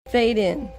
Fade in.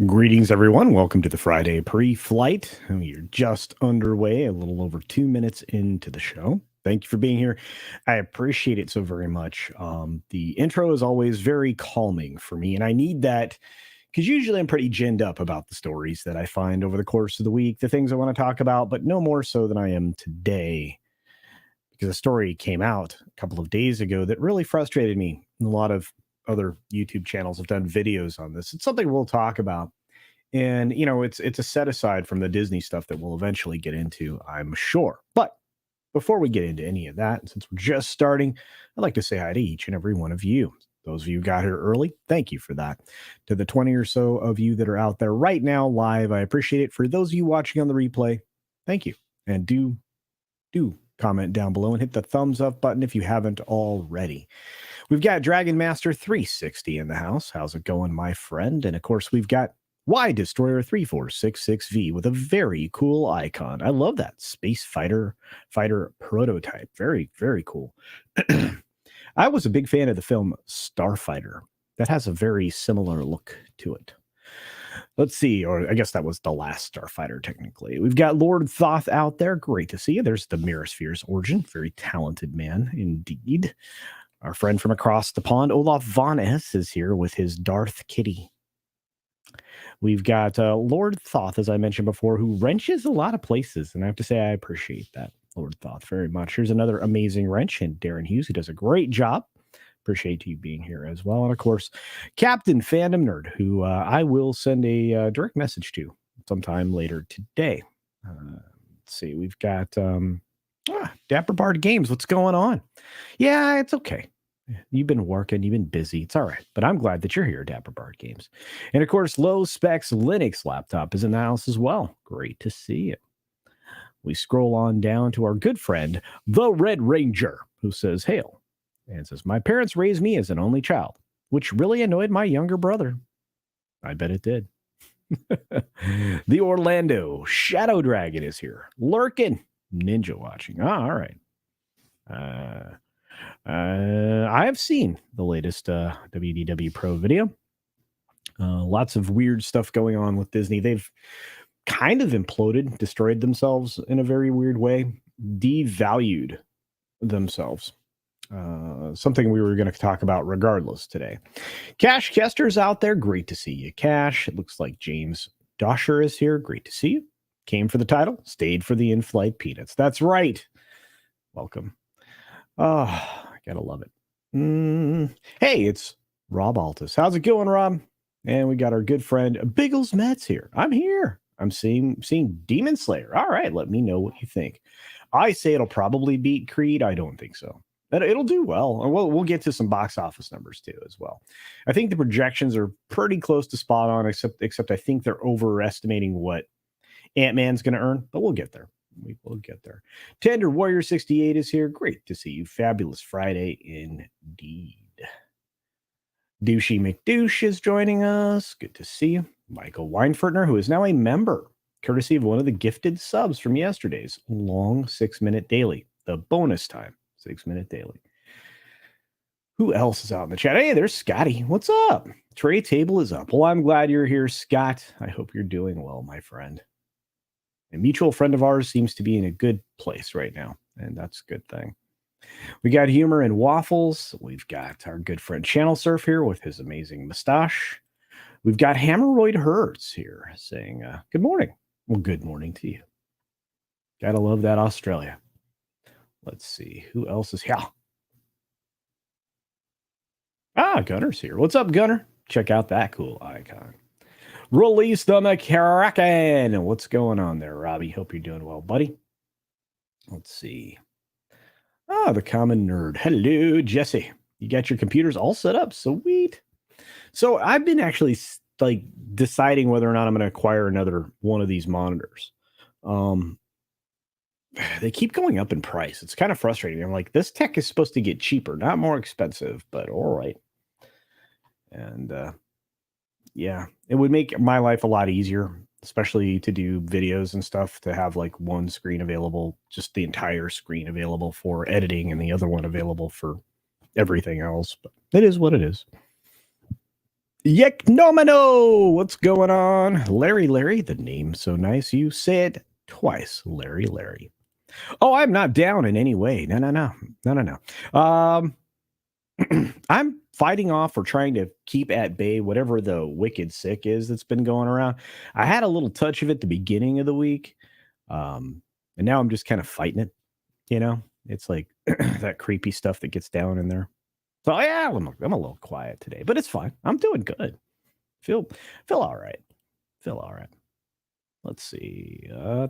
Greetings, everyone. Welcome to the Friday Pre-Flight. You're just underway, a little over 2 minutes into the show. Thank you for being here. I appreciate it so very much. The intro is always very calming for me, and I need that because usually I'm pretty ginned up about the stories that I find over the course of the week, the things I want to talk about, but no more so than I am today because a story came out a couple of days ago that really frustrated me. A lot of other YouTube channels have done videos on this. It's something we'll talk about. And, you know, it's a set aside from the Disney stuff that we'll eventually get into, I'm sure. But before we get into any of that, since we're just starting, I'd like to say hi to each and every one of you. Those of you who got here early, thank you for that. To the 20 or so of you that are out there right now live, I appreciate it. For those of you watching on the replay, thank you. And do comment down below and hit the thumbs up button if you haven't already. We've got Dragon Master 360 in the house. How's it going, my friend? And of course, we've got Y Destroyer 3466V with a very cool icon. I love that space fighter prototype. Very, very cool. I was a big fan of the film Starfighter. That has a very similar look to it. Let's see, or I guess that was the last Starfighter, technically. We've got Lord Thoth out there. Great to see you. There's the Mirrorsphere's origin. Very talented man, indeed. Our friend from across the pond, Olaf Von S, is here with his Darth Kitty. We've got Lord Thoth, as I mentioned before, who wrenches a lot of places, and I have to say I appreciate that, Lord Thoth, very much. Here's another amazing wrench, and Darren Hughes, who does a great job. Appreciate you being here as well. And of course, Captain Fandom Nerd, who I will send a direct message to sometime later today. Let's see, we've got Dapper Bard Games. What's going on? Yeah, it's okay. You've been working, you've been busy. It's all right. But I'm glad that you're here, Dapper Bard Games. And of course, Low Specs Linux Laptop is in the house as well. Great to see you. We scroll on down to our good friend, the Red Ranger, who says, hail. And says, my parents raised me as an only child, which really annoyed my younger brother. I bet it did. The Orlando Shadow Dragon is here. Lurking. Ninja watching. All right. I have seen the latest WDW Pro video. Lots of weird stuff going on with Disney. They've kind of imploded, destroyed themselves in a very weird way, devalued themselves. Something we were going to talk about regardless today. Cash Kester's out there. Great to see you, Cash. It looks like James Dosher is here. Great to see you. Came for the title, stayed for the in-flight peanuts. That's right. Welcome. Oh, I gotta love it. Hey, it's Rob Altus. How's it going, Rob? And we got our good friend Biggles Mets here. I'm here. I'm seeing Demon Slayer. All right, let me know what you think. I say it'll probably beat Creed. I don't think so. But it'll do well. And we'll get to some box office numbers too as well. I think the projections are pretty close to spot on, except I think they're overestimating what Ant-Man's going to earn, but we'll get there. We will get there. Tender Warrior 68 is here. Great to see you. Fabulous Friday indeed. Douchey McDouche is joining us. Good to see you. Michael Weinfertner, who is now a member, courtesy of one of the gifted subs from yesterday's long 6-minute daily, the bonus time 6-minute daily. Who else is out in the chat? Hey, there's Scotty. What's up? Tray table is up. Well, I'm glad you're here, Scott. I hope you're doing well, my friend. A mutual friend of ours seems to be in a good place right now, and that's a good thing. We got Humor and Waffles. We've got our good friend Channel Surf here with his amazing mustache. We've got Hammeroid Hertz here saying, good morning. Well, good morning to you. Gotta love that Australia. Let's see. Who else is here? Gunner's here. What's up, Gunner? Check out that cool icon. Release the McCracken. What's going on there, Robbie? Hope you're doing well, buddy. Let's see. The common nerd. Hello, Jesse. You got your computers all set up. Sweet. So I've been actually like deciding whether or not I'm going to acquire another one of these monitors. They keep going up in price. It's kind of frustrating. I'm like, this tech is supposed to get cheaper, not more expensive, but all right. And yeah, it would make my life a lot easier, especially to do videos and stuff, to have like one screen available, just the entire screen available for editing and the other one available for everything else. But it is what it is. Yeknomino, what's going on? Larry, the name so nice. You said twice, Larry. Oh, I'm not down in any way. No. I'm fighting off or trying to keep at bay whatever the wicked sick is that's been going around. I had a little touch of it the beginning of the week. And now I'm just kind of fighting it. You know, it's like that creepy stuff that gets down in there. So yeah, I'm a little quiet today, but it's fine. I'm doing good. Feel all right. Let's see. Low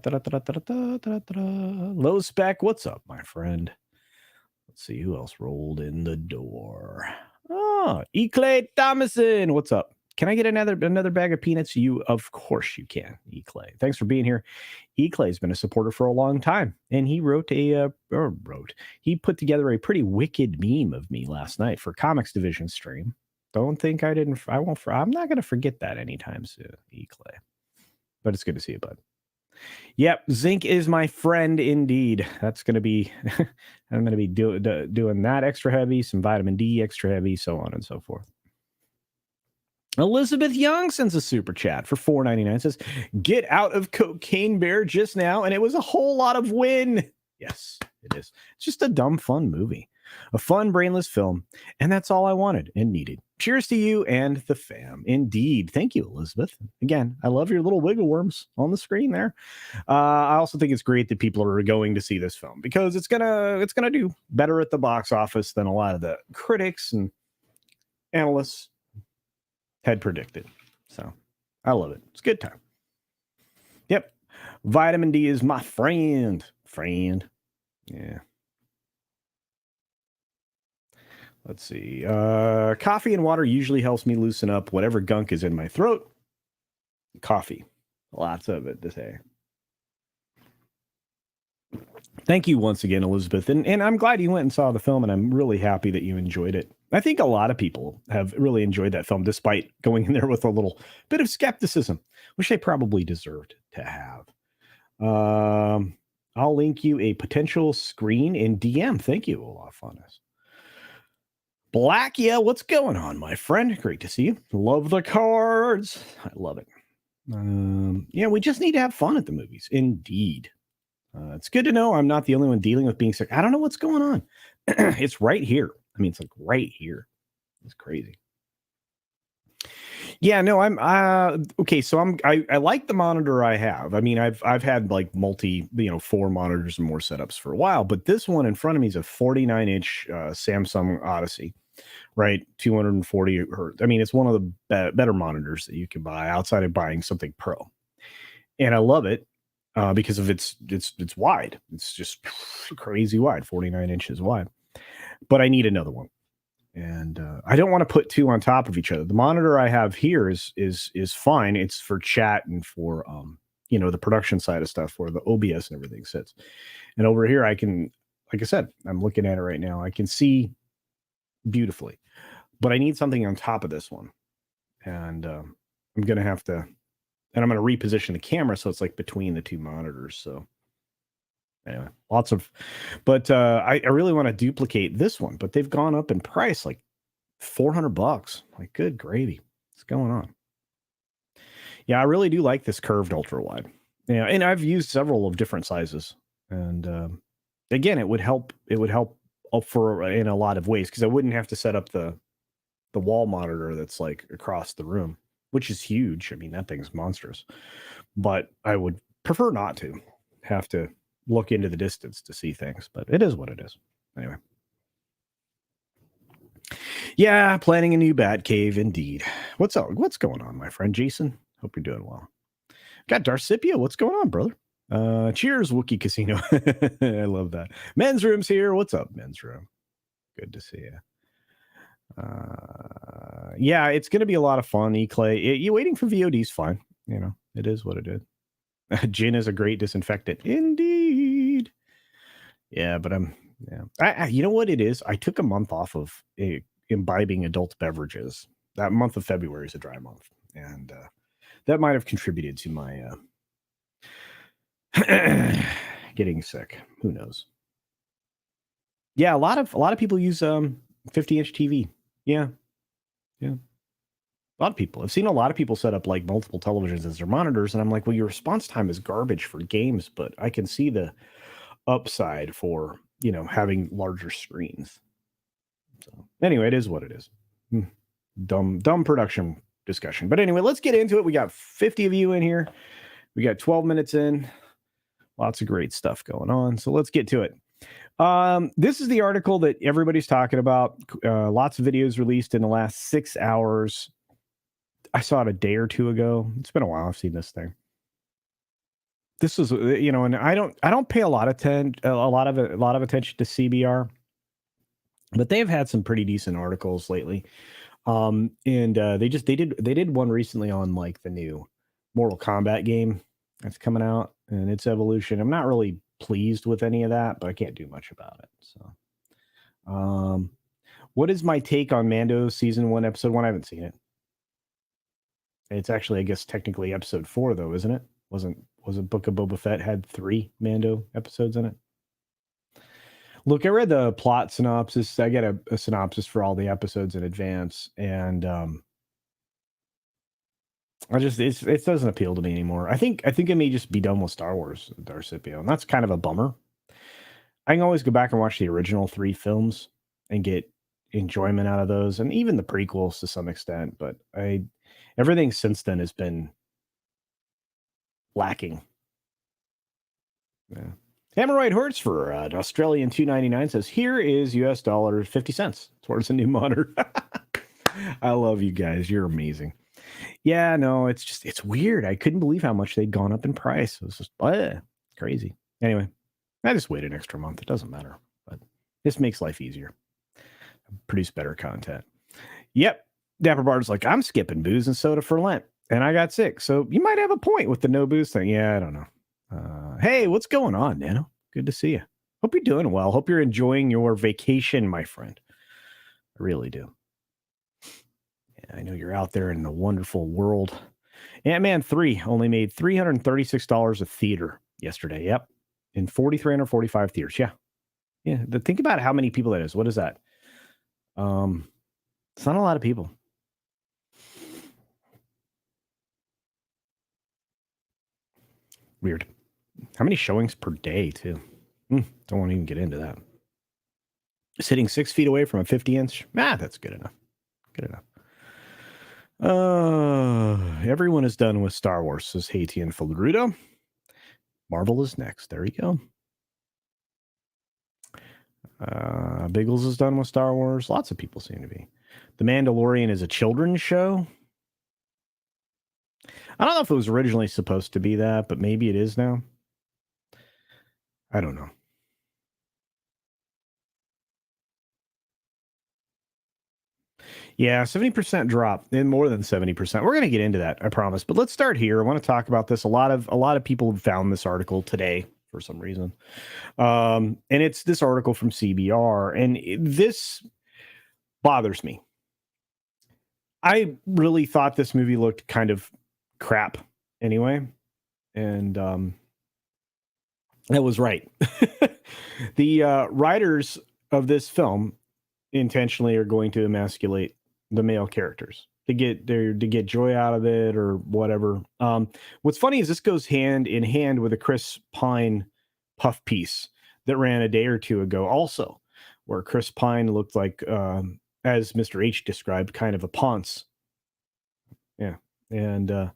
spec, what's up, my friend? Let's see who else rolled in the door. Eclay Thomason, what's up? Can I get another bag of peanuts? Of course you can, Eclay. Thanks for being here. Eclay's been a supporter for a long time, and he he put together a pretty wicked meme of me last night for Comics Division stream. Don't think I'm not going to forget that anytime soon, Eclay. But it's good to see you, bud. Yep, zinc is my friend indeed. That's going to be, I'm going to be doing that extra heavy, some vitamin D extra heavy, so on and so forth. Elizabeth Young sends a super chat for $4.99. Says, get out of Cocaine Bear just now, and it was a whole lot of win. Yes, it is. It's just a dumb, fun movie. A fun, brainless film, and that's all I wanted and needed. Cheers to you and the fam. Indeed. Thank you, Elizabeth. Again, I love your little wiggle worms on the screen there. I also think it's great that people are going to see this film because it's gonna do better at the box office than a lot of the critics and analysts had predicted. So I love it. It's a good time. Yep. Vitamin D is my friend. Yeah. Let's see. Coffee and water usually helps me loosen up whatever gunk is in my throat. Coffee. Lots of it to say. Thank you once again, Elizabeth. And I'm glad you went and saw the film, and I'm really happy that you enjoyed it. I think a lot of people have really enjoyed that film, despite going in there with a little bit of skepticism, which they probably deserved to have. I'll link you a potential screen in DM. Thank you, Olaf, on this. Black, yeah, what's going on, my friend? Great to see you. Love the cards. I love it. Yeah, we just need to have fun at the movies. Indeed. It's good to know I'm not the only one dealing with being sick. I don't know what's going on. It's right here. I mean, it's like right here. It's crazy. Yeah, no, I'm okay. So I like the monitor I have. I mean, I've had like four monitors and more setups for a while, but this one in front of me is a 49-inch Samsung Odyssey, right? 240 hertz. I mean, it's one of the better monitors that you can buy outside of buying something pro, and I love it because of it's wide. It's just crazy wide, 49 inches wide. But I need another one, and I don't want to put two on top of each other. The monitor I have here is fine. It's for chat and for the production side of stuff where the OBS and everything sits. And over here, I can, like I said, I'm looking at it right now. I can see beautifully, but I need something on top of this one, and I'm gonna have to, and I'm gonna reposition the camera so it's like between the two monitors. So anyway, but I really want to duplicate this one, but they've gone up in price like $400. Like, good gravy. What's going on? Yeah, I really do like this curved ultra wide. Yeah, and I've used several of different sizes, and again, it would help. It would help for in a lot of ways because I wouldn't have to set up the wall monitor that's like across the room, which is huge. I mean, that thing's monstrous. But I would prefer not to have to look into the distance to see things. But it is what it is. Anyway. Yeah, planning a new bat cave indeed. What's up? What's going on, my friend Jason? Hope you're doing well. Got Darcipia. What's going on, brother? Cheers, Wookie Casino. I love that. Men's room's here. What's up, men's room? Good to see you. Yeah, it's going to be a lot of fun. E-Clay, you waiting for VOD's fine. You know, it is what it is. Gin is a great disinfectant. Indeed. Yeah, but you know what it is? I took a month off of imbibing adult beverages. That month of February is a dry month. And that might have contributed to my getting sick. Who knows? Yeah, a lot of people use 50-inch TV. Yeah. A lot of people. I've seen a lot of people set up like multiple televisions as their monitors, and I'm like, well, your response time is garbage for games, but I can see the upside for having larger screens. So anyway, it is what it is. Dumb production discussion. But anyway, let's get into it. We got 50 of you in here. We got 12 minutes in. Lots of great stuff going on. So let's get to it. This is the article that everybody's talking about. Lots of videos released in the last 6 hours. I saw it a day or two ago. It's been a while I've seen this thing. This is, and I don't pay a lot of attention to CBR, but they've had some pretty decent articles lately. And they did one recently on like the new Mortal Kombat game that's coming out and its evolution. I'm not really pleased with any of that, but I can't do much about it. So, what is my take on Mando season 1, episode 1? I haven't seen it. It's actually, I guess, technically episode 4, though, isn't it? Wasn't Book of Boba Fett had 3 Mando episodes in it? Look, I read the plot synopsis. I get a synopsis for all the episodes in advance, and it doesn't appeal to me anymore. I think I may just be done with Star Wars, Darcipio, and that's kind of a bummer. I can always go back and watch the original 3 films and get enjoyment out of those, and even the prequels to some extent. But everything since then has been lacking. Yeah. Hemorrhoid Hurts for an Australian $2.99 says, here is US dollars 50 cents towards a new monitor. I love you guys. You're amazing. Yeah, no, it's weird. I couldn't believe how much they'd gone up in price. It was just crazy. Anyway, I just wait an extra month. It doesn't matter, but this makes life easier. Produce better content. Yep. Dapper Bard's like, I'm skipping booze and soda for Lent, and I got sick. So you might have a point with the no booze thing. Yeah, I don't know. Hey, what's going on, Nano? Good to see you. Hope you're doing well. Hope you're enjoying your vacation, my friend. I really do. Yeah, I know you're out there in the wonderful world. Ant-Man 3 only made $336 a theater yesterday. Yep. In 4,345 theaters. Yeah. Yeah. Think about how many people that is. What is that? It's not a lot of people. Weird. How many showings per day, too? Don't want to even get into that. Sitting 6 feet away from a 50-inch. That's good enough. Good enough. Everyone is done with Star Wars, says Haiti and Fulruda. Marvel is next. There you go. Biggles is done with Star Wars. Lots of people seem to be. The Mandalorian is a children's show. I don't know if it was originally supposed to be that, but maybe it is now. I don't know. Yeah, 70% drop, and more than 70%. We're going to get into that, I promise. But let's start here. I want to talk about this. A lot of people have found this article today for some reason. And it's this article from CBR, and this bothers me. I really thought this movie looked kind of crap anyway, and that was right. The writers of this film intentionally are going to emasculate the male characters to get joy out of it or whatever. What's funny is this goes hand in hand with a Chris Pine puff piece that ran a day or two ago, also, where Chris Pine looked like, as Mr. H described, kind of a ponce. Yeah, and I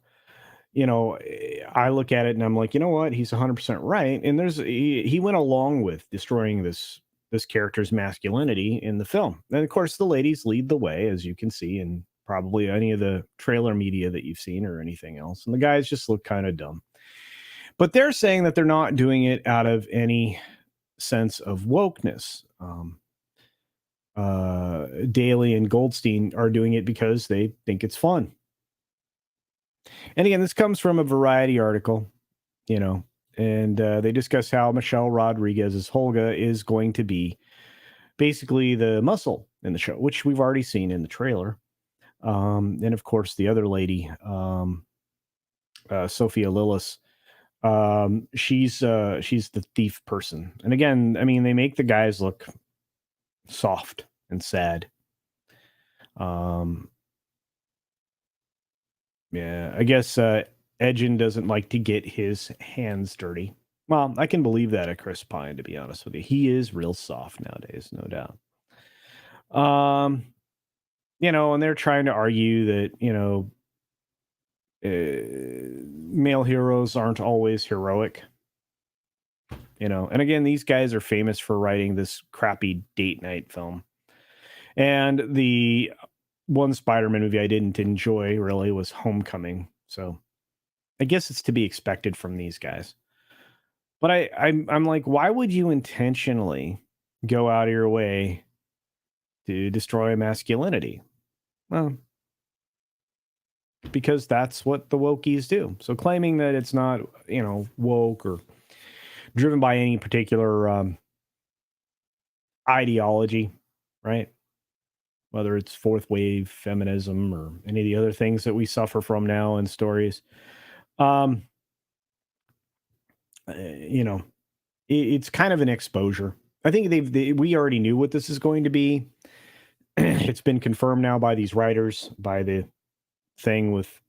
look at it and I'm like, you know what? He's 100% right. And he went along with destroying this character's masculinity in the film. And of course, the ladies lead the way, as you can see in probably any of the trailer media that you've seen or anything else. And the guys just look kind of dumb. But they're saying that they're not doing it out of any sense of wokeness. Daly and Goldstein are doing it because they think it's fun. And again, this comes from a Variety article, and they discuss how Michelle Rodriguez's Holga is going to be basically the muscle in the show, which we've already seen in the trailer. And of course, the other lady, Sophia Lillis, she's the thief person. And again, I mean, they make the guys look soft and sad. Yeah, I guess Edgin doesn't like to get his hands dirty. Well, I can believe that of Chris Pine, to be honest with you. He is real soft nowadays, no doubt. And they're trying to argue that, male heroes aren't always heroic. And again, these guys are famous for writing this crappy date night film. And the one Spider-Man movie I didn't enjoy really was Homecoming. So I guess it's to be expected from these guys. But I'm like, why would you intentionally go out of your way to destroy masculinity? Well, because that's what the wokies do. So claiming that it's not, woke or driven by any particular ideology, right? Whether it's fourth wave feminism or any of the other things that we suffer from now in stories. It's kind of an exposure. I think we already knew what this is going to be. It's been confirmed now by these writers, by the thing with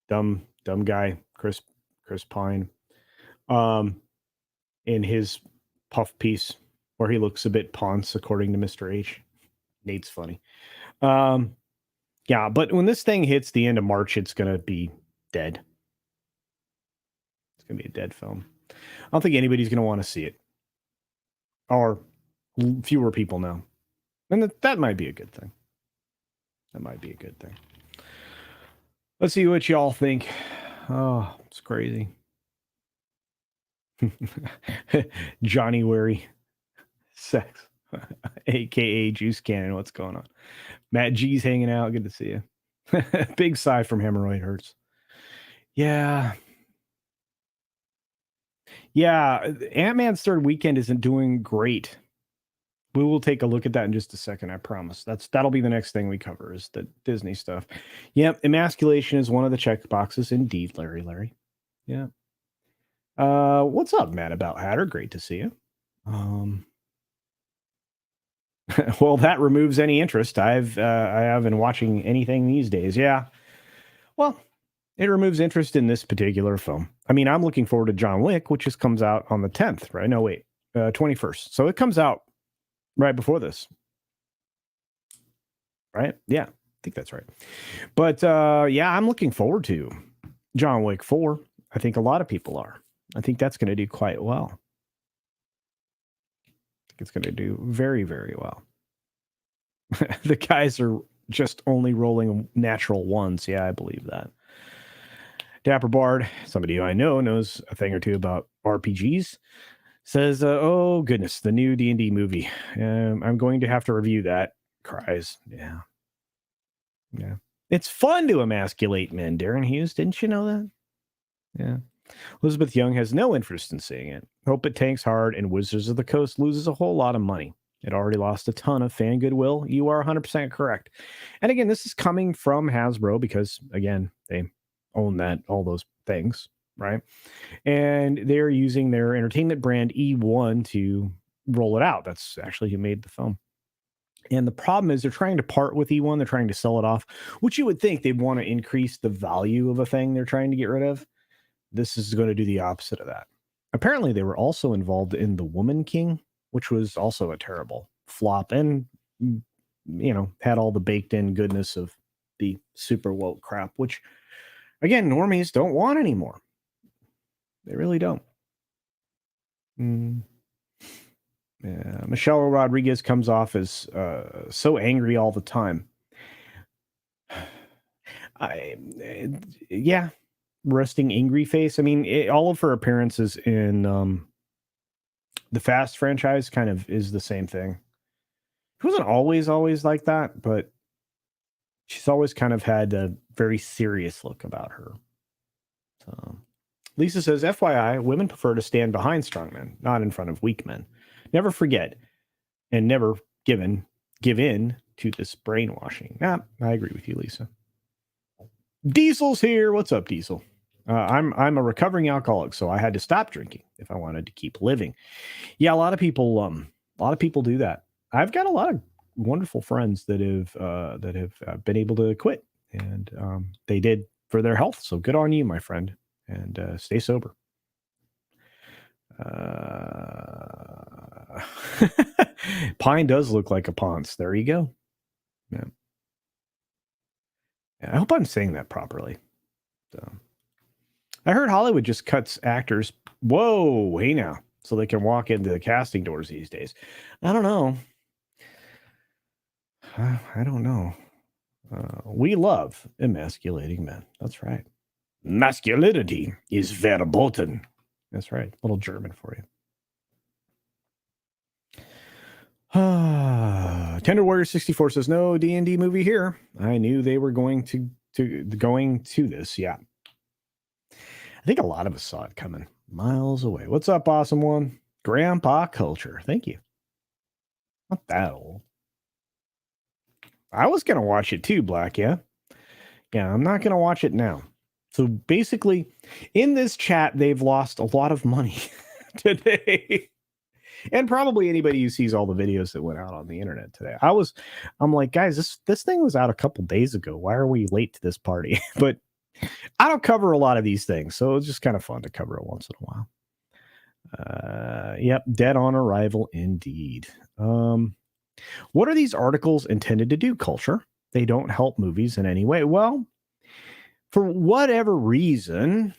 dumb guy, Chris Pine, in his puff piece where he looks a bit ponce, according to Mr. H. Nate's funny. Yeah, but when this thing hits the end of March, it's going to be dead. It's going to be a dead film. I don't think anybody's going to want to see it. Or fewer people now. And that might be a good thing. That might be a good thing. Let's see what y'all think. Oh, it's crazy. Johnny Wary. Sex. AKA Juice Cannon. What's going on? Matt G's hanging out. Good to see you. Big sigh from Hemorrhoid Hurts. Yeah. Yeah. Ant-Man's third weekend isn't doing great. We will take a look at that in just a second, I promise. That'll be the next thing we cover is the Disney stuff. Yep, emasculation is one of the check boxes. Indeed, Larry. Yeah. What's up, Matt About Hatter? Great to see you. Well, that removes any interest I have in watching anything these days. Yeah. Well, it removes interest in this particular film. I mean, I'm looking forward to John Wick, which just comes out on the 10th, right? No, wait, 21st. So it comes out right before this. Right? Yeah. think that's right. But yeah, I'm looking forward to John Wick 4. I think a lot of people are. I think that's going to do quite well. I think it's going to do very, very well. The guys are just only rolling natural ones. Yeah, I believe that. Dapper Bard, somebody who I know knows a thing or two about RPGs, says, "Oh goodness, the new D&D movie. I'm going to have to review that." Cries. Yeah. It's fun to emasculate men, Darren Hughes. Didn't you know that? Yeah. Elizabeth Young has no interest in seeing it. Hope it tanks hard and Wizards of the Coast loses a whole lot of money. It already lost a ton of fan goodwill. You are 100% correct. And again, this is coming from Hasbro because, again, they own all those things, right? And they're using their entertainment brand E1 to roll it out. That's actually who made the film. And the problem is they're trying to part with E1. They're trying to sell it off, which you would think they'd want to increase the value of a thing they're trying to get rid of. This is going to do the opposite of that. Apparently, they were also involved in The Woman King, which was also a terrible flop and, had all the baked in goodness of the super woke crap, which, again, normies don't want anymore. They really don't. Yeah, Michelle Rodriguez comes off as so angry all the time. Yeah, resting angry face. I mean, all of her appearances in the Fast franchise kind of is the same thing. She wasn't always like that, but she's always kind of had a very serious look about her. So, Lisa says, FYI, women prefer to stand behind strong men, not in front of weak men. Never forget and never give in to this brainwashing. Nah, I agree with you, Lisa. Diesel's here. What's up, Diesel? I'm a recovering alcoholic, so I had to stop drinking if I wanted to keep living. Yeah, a lot of people do that. I've got a lot of wonderful friends that have been able to quit, and they did for their health. So good on you, my friend, and stay sober. Pine does look like a Ponce. There you go. Yeah. I hope I'm saying that properly. So, I heard Hollywood just cuts actors. Whoa, hey now, so they can walk into the casting doors these days. I don't know. I don't know. We love emasculating men. That's right. Masculinity is verboten. That's right. A little German for you. Tender Warrior 64 says no D&D movie here. I knew they were going to this. Yeah. I think a lot of us saw it coming miles away. What's up, awesome one? Grandpa Culture. Thank you. Not that old. I was going to watch it too, Black. Yeah. Yeah, I'm not going to watch it now. So basically, in this chat, they've lost a lot of money today. And probably anybody who sees all the videos that went out on the internet today. I'm like, guys, this thing was out a couple days ago. Why are we late to this party? But I don't cover a lot of these things, so it's just kind of fun to cover it once in a while. Yep, dead on arrival indeed. What are these articles intended to do, Culture? They don't help movies in any way. Well, for whatever reason,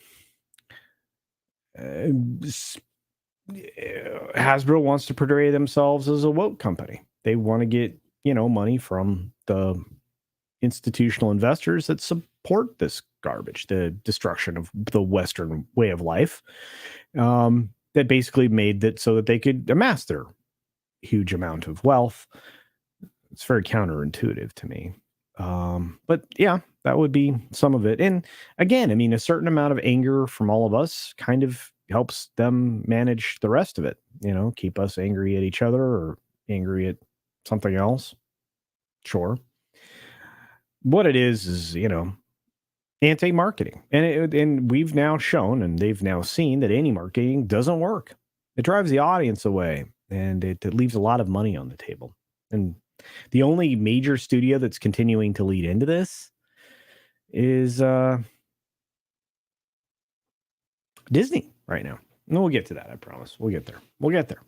Hasbro wants to portray themselves as a woke company. They want to get, money from the institutional investors that support this garbage, the destruction of the Western way of life, that basically made that so that they could amass their huge amount of wealth. It's very counterintuitive to me. But yeah, that would be some of it. And again, I mean, a certain amount of anger from all of us kind of helps them manage the rest of it, keep us angry at each other or angry at something else. Sure. What it is, anti-marketing. And we've now shown, and they've now seen that anti-marketing doesn't work. It drives the audience away and it leaves a lot of money on the table. And the only major studio that's continuing to lead into this is Disney right now. And we'll get to that, I promise. We'll get there. We'll get there.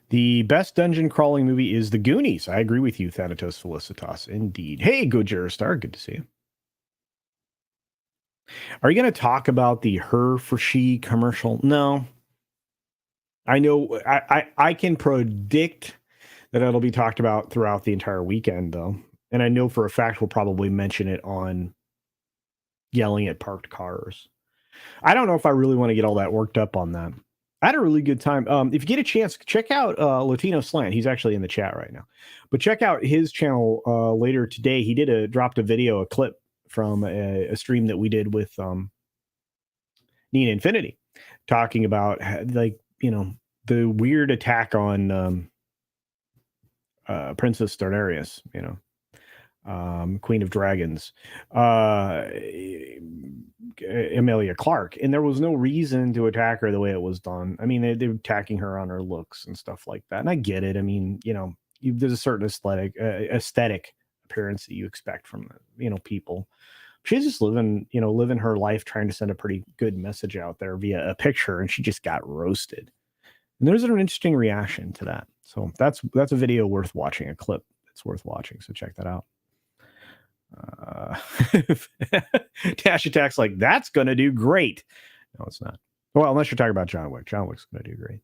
The best dungeon crawling movie is The Goonies. I agree with you, Thanatos Felicitas. Indeed. Hey, Gojira Star. Good to see you. Are you going to talk about the Her for She commercial? No. I know I can predict that it'll be talked about throughout the entire weekend, though. And I know for a fact we'll probably mention it on Yelling at Parked Cars. I don't know if I really want to get all that worked up on that. I had a really good time. If you get a chance, check out Latino Slant. He's actually in the chat right now. But check out his channel later today. He dropped a video, a clip from a stream that we did with Nina Infinity, talking about the weird attack on Princess Darnarius, Queen of Dragons, Emilia Clarke, and there was no reason to attack her the way it was done. I mean, they're attacking her on her looks and stuff like that, and I get it. I mean, there's a certain aesthetic appearance that you expect from people. She's just living her life, trying to send a pretty good message out there via a picture, and she just got roasted. And there's an interesting reaction to that. So that's a video worth watching, a clip that's worth watching. So check that out. Dash Attack's like, that's going to do great. No, it's not. Well, unless you're talking about John Wick. John Wick's going to do great.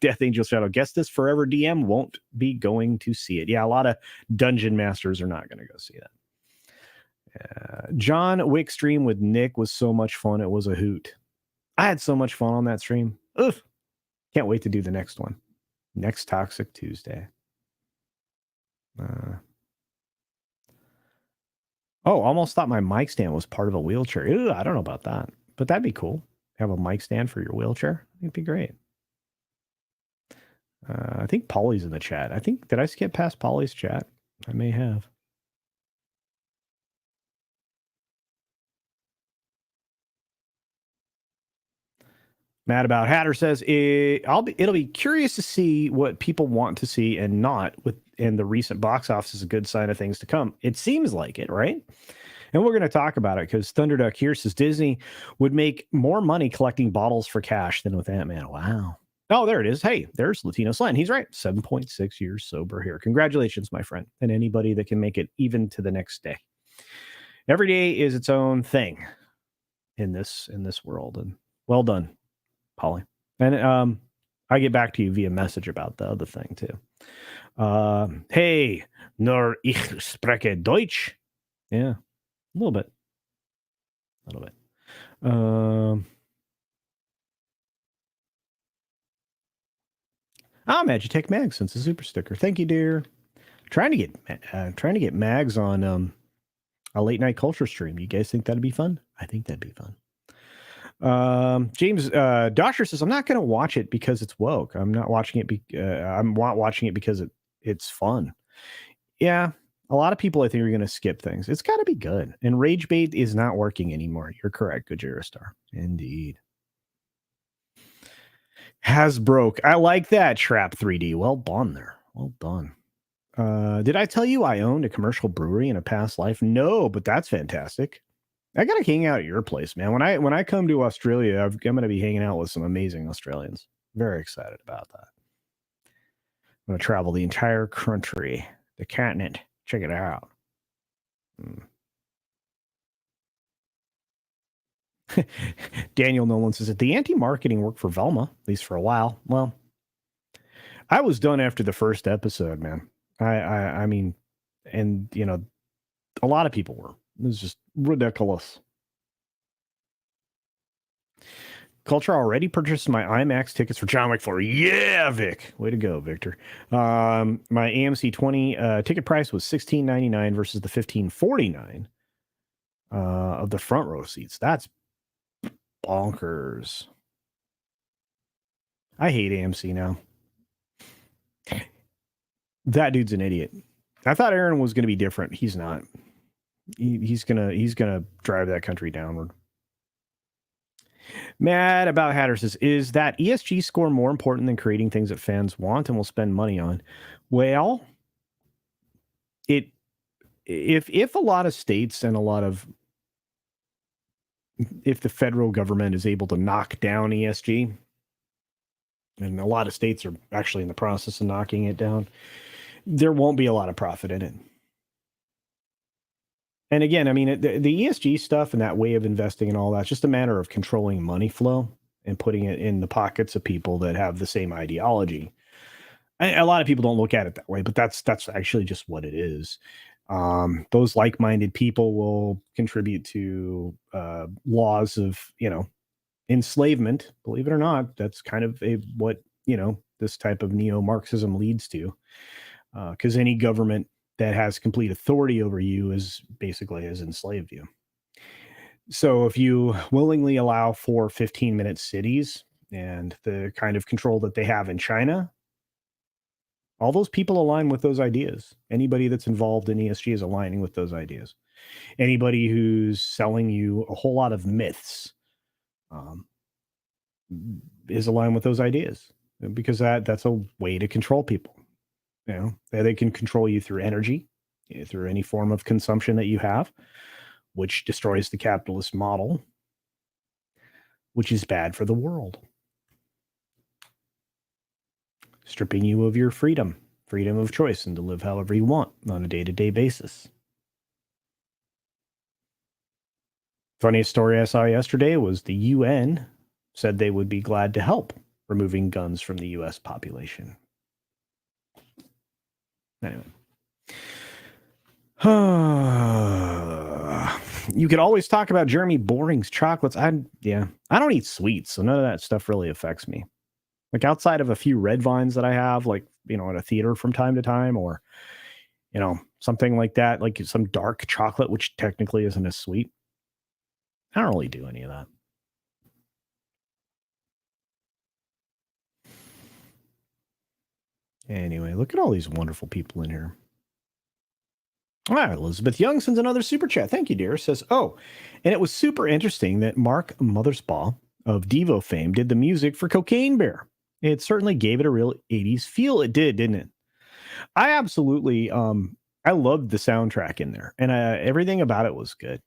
Death Angel Shadow. Guess this forever DM won't be going to see it. Yeah, a lot of dungeon masters are not going to go see that. John Wick stream with Nick was so much fun. It was a hoot. I had so much fun on that stream. Ugh. Can't wait to do the next one. Next Toxic Tuesday. Almost thought my mic stand was part of a wheelchair. Ew, I don't know about that, but that'd be cool. Have a mic stand for your wheelchair. It'd be great. I think Polly's in the chat. Did I skip past Polly's chat? I may have. Mad About Hatter says it'll be curious to see what people want to see and not and the recent box office is a good sign of things to come. It seems like it, right? And we're going to talk about it because Thunderduck here says Disney would make more money collecting bottles for cash than with Ant-Man. Wow. Oh, there it is. Hey, there's Latino Slant. He's right. 7.6 years sober here. Congratulations, my friend, and anybody that can make it even to the next day. Every day is its own thing in this world, and well done, Polly. And I get back to you via message about the other thing too. Hey, nur ich spreche Deutsch. Yeah, a little bit. Magitech Mag since a super sticker. Thank you, dear. Trying to get Mags on a late night culture stream. You guys think that'd be fun? I think that'd be fun. James Dosher says, I'm not going to watch it because it's woke. I'm not watching it. I'm watching it because it's fun. Yeah. A lot of people, I think, are going to skip things. It's got to be good. And Rage Bait is not working anymore. You're correct, Gojira Star. Indeed. Has broke. I like that, Trap 3D. Well done there. Well done. Did I tell you I owned a commercial brewery in a past life? No, but that's fantastic. I gotta hang out at your place, man. When I come to Australia, I'm gonna be hanging out with some amazing Australians. Very excited about that. I'm gonna travel the entire country, the continent. Check it out. Daniel Nolan says that the anti-marketing worked for Velma, at least for a while. Well, I was done after the first episode, man. I mean, and a lot of people were. It was just ridiculous. Culture already purchased my IMAX tickets for John Wick 4. Yeah, Vic. Way to go, Victor. My AMC 20 ticket price was $16.99 versus the $15.49 of the front row seats. That's bonkers. I hate AMC now. That dude's an idiot. I thought Aaron was going to be different. He's not. He's gonna drive that country downward. Mad About Hatter says, is that ESG score more important than creating things that fans want and will spend money on? Well, if a lot of states and a lot of if the federal government is able to knock down ESG, and a lot of states are actually in the process of knocking it down, there won't be a lot of profit in it. And again, I mean, the ESG stuff and that way of investing and all that's just a matter of controlling money flow and putting it in the pockets of people that have the same ideology. A lot of people don't look at it that way, but that's actually just what it is. Those like-minded people will contribute to laws of, enslavement. Believe it or not, that's kind of what this type of neo-Marxism leads to. Because any government that has complete authority over you has enslaved you. So if you willingly allow for 15-minute cities and the kind of control that they have in China, all those people align with those ideas. Anybody that's involved in ESG is aligning with those ideas. Anybody who's selling you a whole lot of myths is aligned with those ideas, because that's a way to control people. They can control you through energy, through any form of consumption that you have, which destroys the capitalist model, which is bad for the world. Stripping you of your freedom of choice, and to live however you want on a day-to-day basis. Funniest story I saw yesterday was the UN said they would be glad to help removing guns from the U.S. population. Anyway. You could always talk about Jeremy Boring's chocolates. I don't eat sweets, so none of that stuff really affects me. Like outside of a few red vines that I have, like, at a theater from time to time, or, something like that, like some dark chocolate, which technically isn't as sweet. I don't really do any of that. Anyway, look at all these wonderful people in here. All right, Elizabeth Young sends another super chat. Thank you, dear. Says, and it was super interesting that Mark Mothersbaugh of Devo fame did the music for Cocaine Bear. It certainly gave it a real 80s feel. It did, didn't it? I absolutely, I loved the soundtrack in there, and everything about it was good.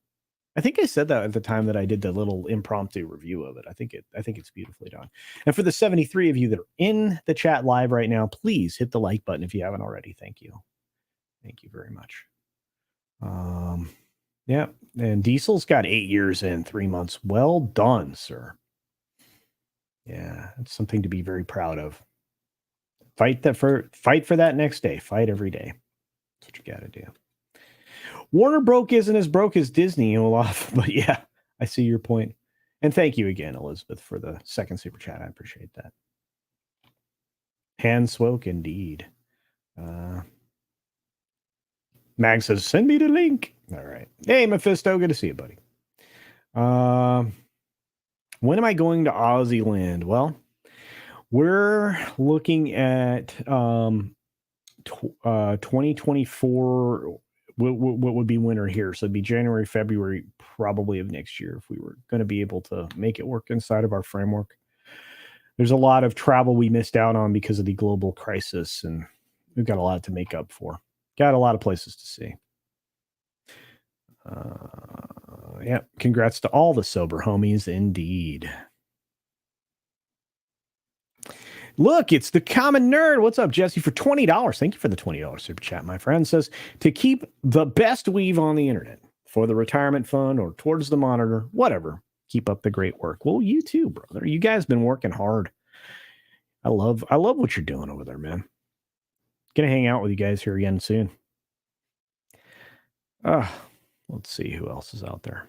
I think I said that at the time that I did the little impromptu review of it. I think it's beautifully done. And for the 73 of you that are in the chat live right now, please hit the like button if you haven't already. Thank you. Thank you very much. Yeah. And Diesel's got 8 years and 3 months. Well done, sir. Yeah, it's something to be very proud of. Fight for that next day. Fight every day. That's what you got to do. Warner broke isn't as broke as Disney, Olaf. But yeah, I see your point. And thank you again, Elizabeth, for the second super chat. I appreciate that. Hand swoke indeed. Mag says, send me the link. All right. Hey, Mephisto, good to see you, buddy. When am I going to Aussie land? Well, we're looking at 2024. What would be winter here? So it'd be January, February, probably of next year, if we were going to be able to make it work inside of our framework. There's a lot of travel we missed out on because of the global crisis, and we've got a lot to make up for. Got a lot of places to see. Yeah, congrats to all the sober homies, indeed. Look, it's the common nerd. What's up, Jesse? For $20. Thank you for the $20 super chat, my friend. Says, to keep the best weave on the internet for the retirement fund or towards the monitor, whatever. Keep up the great work. Well, you too, brother. You guys been working hard. I love what you're doing over there, man. Gonna hang out with you guys here again soon. Let's see who else is out there.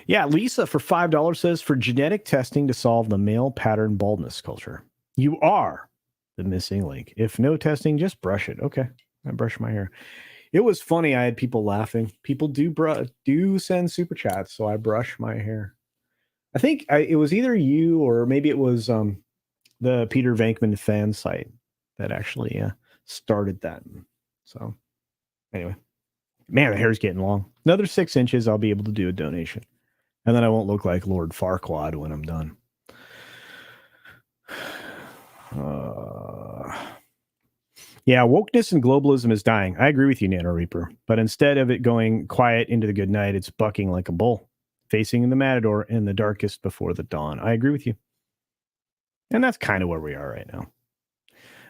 Yeah, Lisa for $5 says, for genetic testing to solve the male pattern baldness culture. You are the missing link. If no testing, just brush it. Okay, I brush my hair. It was funny. I had people laughing. People do send super chats, so I brush my hair. I think it was either you or maybe it was the Peter Venkman fan site that actually started that. So anyway, man, the hair's getting long. Another 6 inches, I'll be able to do a donation. And then I won't look like Lord Farquaad when I'm done. Yeah, wokeness and globalism is dying. I agree with you, Nano Reaper. But instead of it going quiet into the good night, it's bucking like a bull, facing the matador in the darkest before the dawn. I agree with you. And that's kind of where we are right now.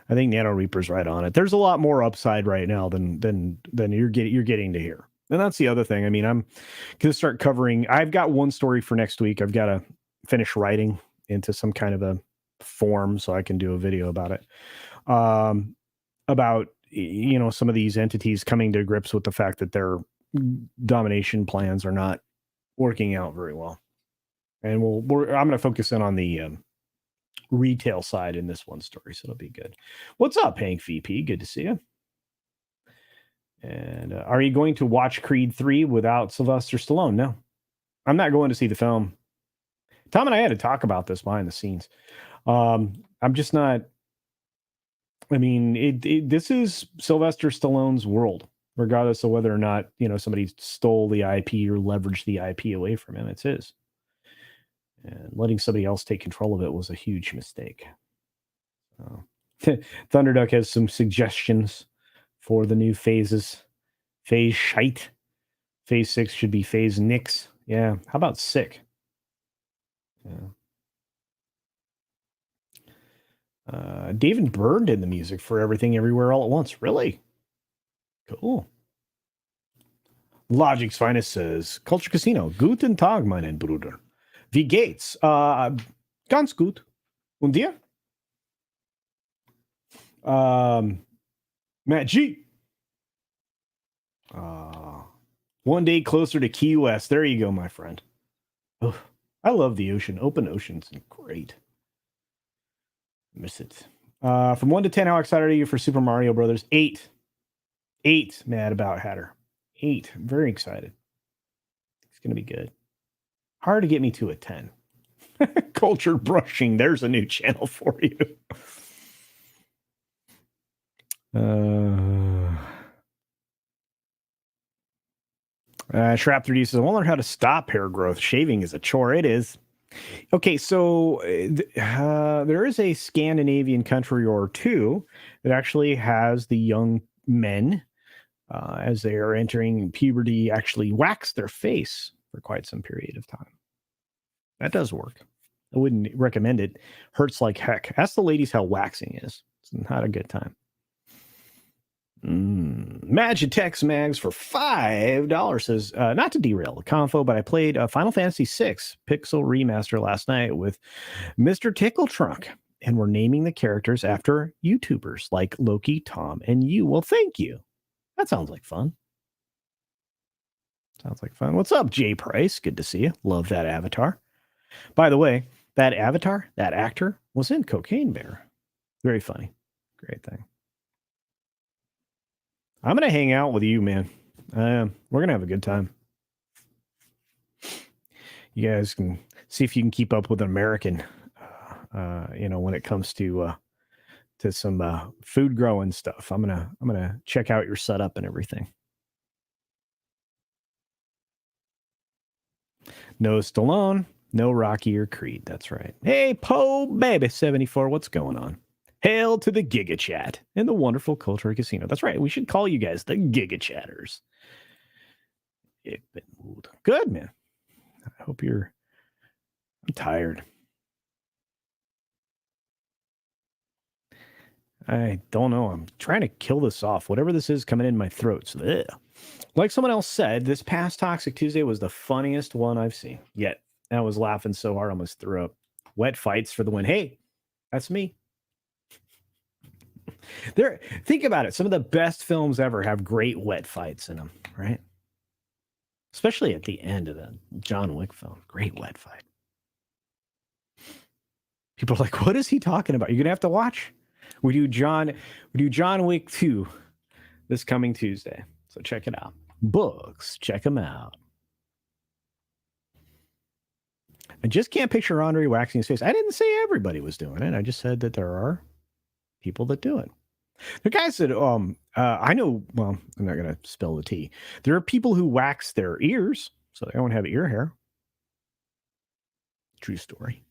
I think Nano Reaper's right on it. There's a lot more upside right now than you're getting to hear. And that's the other thing. I mean, I'm going to start covering. I've got one story for next week. I've got to finish writing into some kind of a form so I can do a video about it. About some of these entities coming to grips with the fact that their domination plans are not working out very well. And I'm going to focus in on the retail side in this one story, so it'll be good. What's up, Hank VP? Good to see you. And are you going to watch Creed 3 without Sylvester Stallone? No, I'm not going to see the film. Tom and I had to talk about this behind the scenes. I'm just not. I mean, this is Sylvester Stallone's world, regardless of whether or not somebody stole the IP or leveraged the IP away from him. It's his. And letting somebody else take control of it was a huge mistake. Thunderduck has some suggestions for the new phases. Phase shite. Phase 6 should be phase nix. Yeah. How about sick? Yeah. David Byrne did the music for Everything Everywhere All at Once. Really? Cool. Logic's Finest says, Culture Casino. Guten Tag, meinen Bruder. Wie geht's? Ganz gut. Und dir? Matt G. One day closer to Key West. There you go, my friend. Oh, I love the ocean. Open ocean's great. Miss it. From 1 to 10, how excited are you for Super Mario Brothers? 8. 8, mad about Hatter. 8. I'm very excited. It's going to be good. Hard to get me to a 10. Cultured Brushing. There's a new channel for you. Shrap 3D says, I want to learn how to stop hair growth. Shaving is a chore. It is. Okay, so there is a Scandinavian country or two that actually has the young men, as they are entering puberty, actually wax their face for quite some period of time. That does work. I wouldn't recommend it. Hurts like heck. Ask the ladies how waxing is. It's not a good time. Magitex Mags for $5 says, not to derail the convo, but I played Final Fantasy VI Pixel Remaster last night with Mr. Tickle Trunk, and we're naming the characters after YouTubers like Loki, Tom, and you. Well, thank you. That sounds like fun. Sounds like fun. What's up, Jay Price? Good to see you. Love that avatar. By the way, that avatar, that actor, was in Cocaine Bear. Very funny. Great thing. I'm going to hang out with you, man. We're going to have a good time. You guys can see if you can keep up with an American, when it comes to some food growing stuff. I'm gonna check out your setup and everything. No Stallone, no Rocky or Creed. That's right. Hey, Poe Baby 74, what's going on? Hail to the Giga Chat and the wonderful Culture Casino. That's right. We should call you guys the Giga Chatters. Good, man. I hope I'm tired. I don't know. I'm trying to kill this off. Whatever this is coming in my throat. So, like someone else said, this past Toxic Tuesday was the funniest one I've seen yet. I was laughing so hard I almost threw up. Wet fights for the win. Hey, that's me. Think about it. Some of the best films ever have great wet fights in them, right? Especially at the end of the John Wick film. Great wet fight. People are like, what is he talking about? You're going to have to watch. We do John Wick 2 this coming Tuesday. So check it out. Books, check them out. I just can't picture Andre waxing his face. I didn't say everybody was doing it. I just said that there are people that do it. The guy said, I know, well, I'm not going to spill the tea. There are people who wax their ears so they don't have ear hair. True story.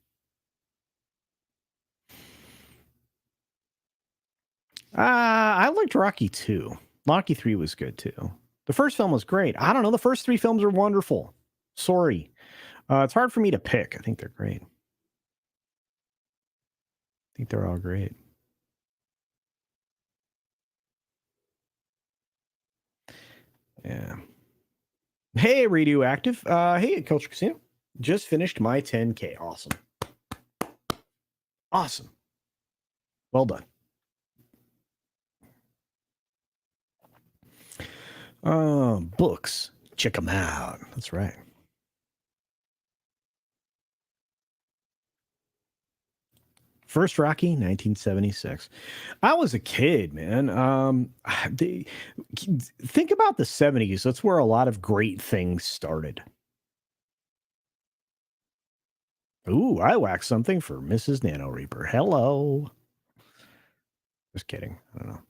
I liked Rocky 2. Rocky 3 was good too. The first film was great. I don't know. The first 3 films are wonderful. Sorry. It's hard for me to pick. I think they're great. I think they're all great. Yeah. Hey, Radioactive. Hey, Culture Casino. Just finished my 10K. Awesome. Awesome. Well done. Books. Check them out. That's right. First Rocky, 1976. I was a kid, man. Think about the 70s. That's where a lot of great things started. Ooh, I whacked something for Mrs. Nano Reaper. Hello. Just kidding. I don't know.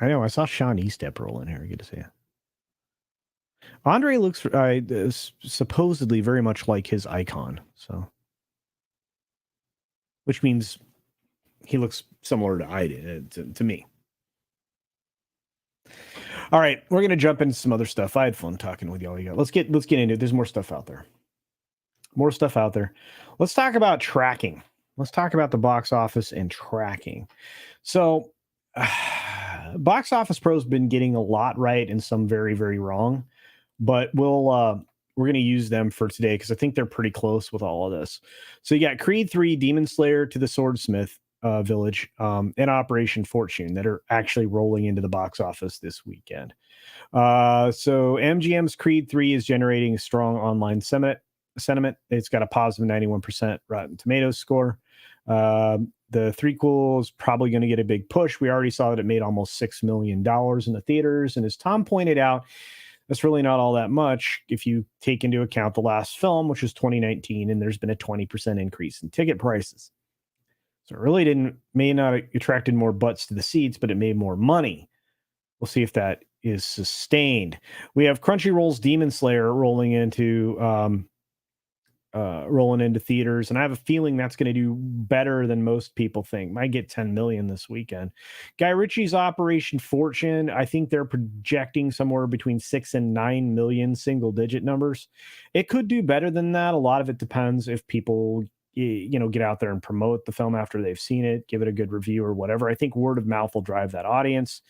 I know. I saw Sean Estep roll in here. Good to see you. Andre looks supposedly very much like his icon, so which means he looks similar to I did to me. All right, we're gonna jump into some other stuff. I had fun talking with y'all. Let's get into it. There's more stuff out there. More stuff out there. Let's talk about tracking. Let's talk about the box office and tracking. So, Box Office Pro's been getting a lot right and some very, very wrong, but we're going to use them for today because I think they're pretty close with all of this. So you got Creed 3, Demon Slayer to the Swordsmith Village, and Operation Fortune that are actually rolling into the box office this weekend. So MGM's Creed 3 is generating a strong online sentiment. It's got a positive 91% Rotten Tomatoes score. The threequel is probably going to get a big push. We already saw that it made almost $6 million in the theaters. And as Tom pointed out, that's really not all that much if you take into account the last film, which was 2019, and there's been a 20% increase in ticket prices. So it really may not have attracted more butts to the seats, but it made more money. We'll see if that is sustained. We have Crunchyroll's Demon Slayer rolling into theaters, and I have a feeling that's going to do better than most people think. Might get 10 million this weekend. Guy Ritchie's Operation Fortune, I think they're projecting somewhere between 6 and 9 million single digit numbers. It could do better than that. A lot of it depends if people get out there and promote the film after they've seen it, give it a good review or whatever. I think word of mouth will drive that audience.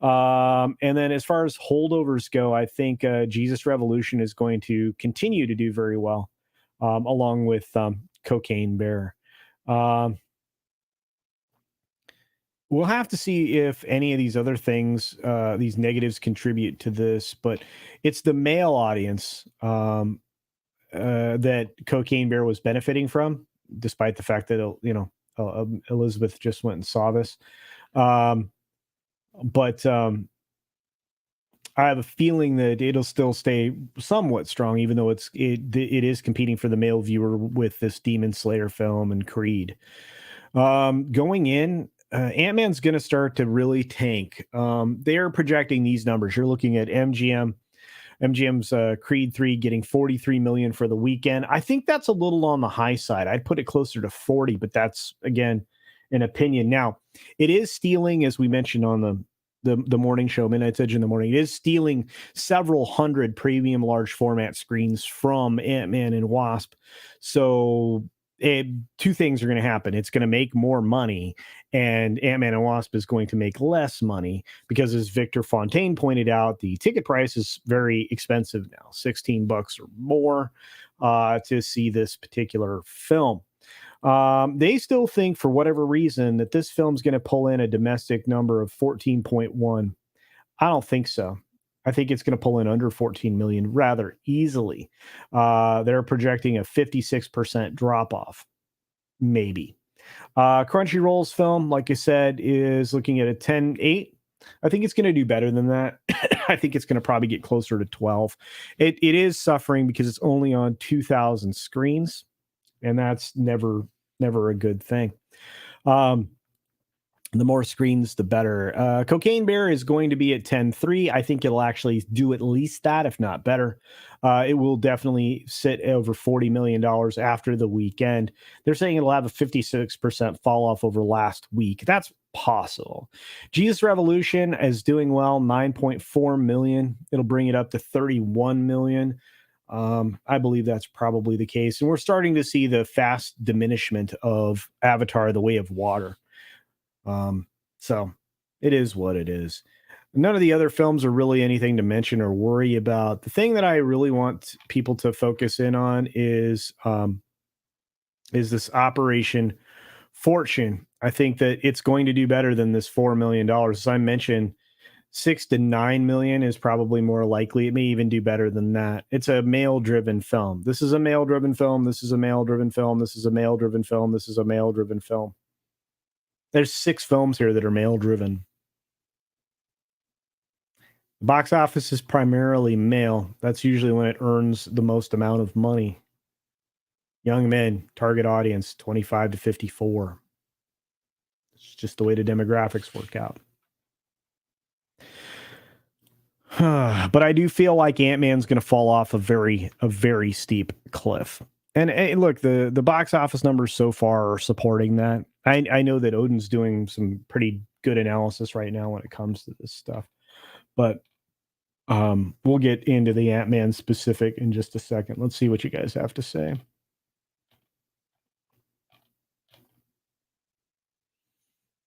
And then as far as holdovers go, I think Jesus Revolution is going to continue to do very well. Along with Cocaine Bear. We'll have to see if any of these other things, these negatives contribute to this, but it's the male audience that Cocaine Bear was benefiting from, despite the fact that, Elizabeth just went and saw this. But I have a feeling that it'll still stay somewhat strong, even though it is competing for the male viewer with this Demon Slayer film and Creed. Going in, Ant-Man's going to start to really tank. They are projecting these numbers. You're looking at MGM's Creed 3 getting 43 million for the weekend. I think that's a little on the high side. I'd put it closer to 40, but that's, again, an opinion. Now, it is stealing, as we mentioned on the morning show, Midnight's Edge in the morning. It is stealing several hundred premium large format screens from Ant-Man and Wasp. So two things are going to happen. It's going to make more money, and Ant-Man and Wasp is going to make less money because, as Victor Fontaine pointed out, the ticket price is very expensive now, $16 or more to see this particular film. They still think, for whatever reason, that this film's going to pull in a domestic number of 14.1. I don't think so. I think it's going to pull in under 14 million rather easily. They're projecting a 56% drop off, maybe. Crunchyroll's film, like I said, is looking at a 10.8. I think it's going to do better than that. I think it's going to probably get closer to 12. It is suffering because it's only on 2,000 screens, and that's never a good thing. The more screens, the better. Cocaine Bear is going to be at 10.3. I think it'll actually do at least that, if not better. It will definitely sit over $40 million after the weekend. They're saying it'll have a 56% fall off over last week. That's possible. Jesus Revolution is doing well, 9.4 million. It'll bring it up to 31 million. I believe that's probably the case. And we're starting to see the fast diminishment of Avatar: The Way of Water. So it is what it is. None of the other films are really anything to mention or worry about. The thing that I really want people to focus in on is this Operation Fortune. I think that it's going to do better than this $4 million. As I mentioned, 6 to 9 million is probably more likely. It may even do better than that. It's a male-driven film. This is a male-driven film. This is a male-driven film. This is a male-driven film. This is a male-driven film. There's 6 films here that are male-driven. The box office is primarily male. That's usually when it earns the most amount of money. Young men, target audience, 25 to 54. It's just the way the demographics work out. But I do feel like Ant-Man's going to fall off a very steep cliff. And look, the box office numbers so far are supporting that. I know that Odin's doing some pretty good analysis right now when it comes to this stuff. But we'll get into the Ant-Man specific in just a second. Let's see what you guys have to say.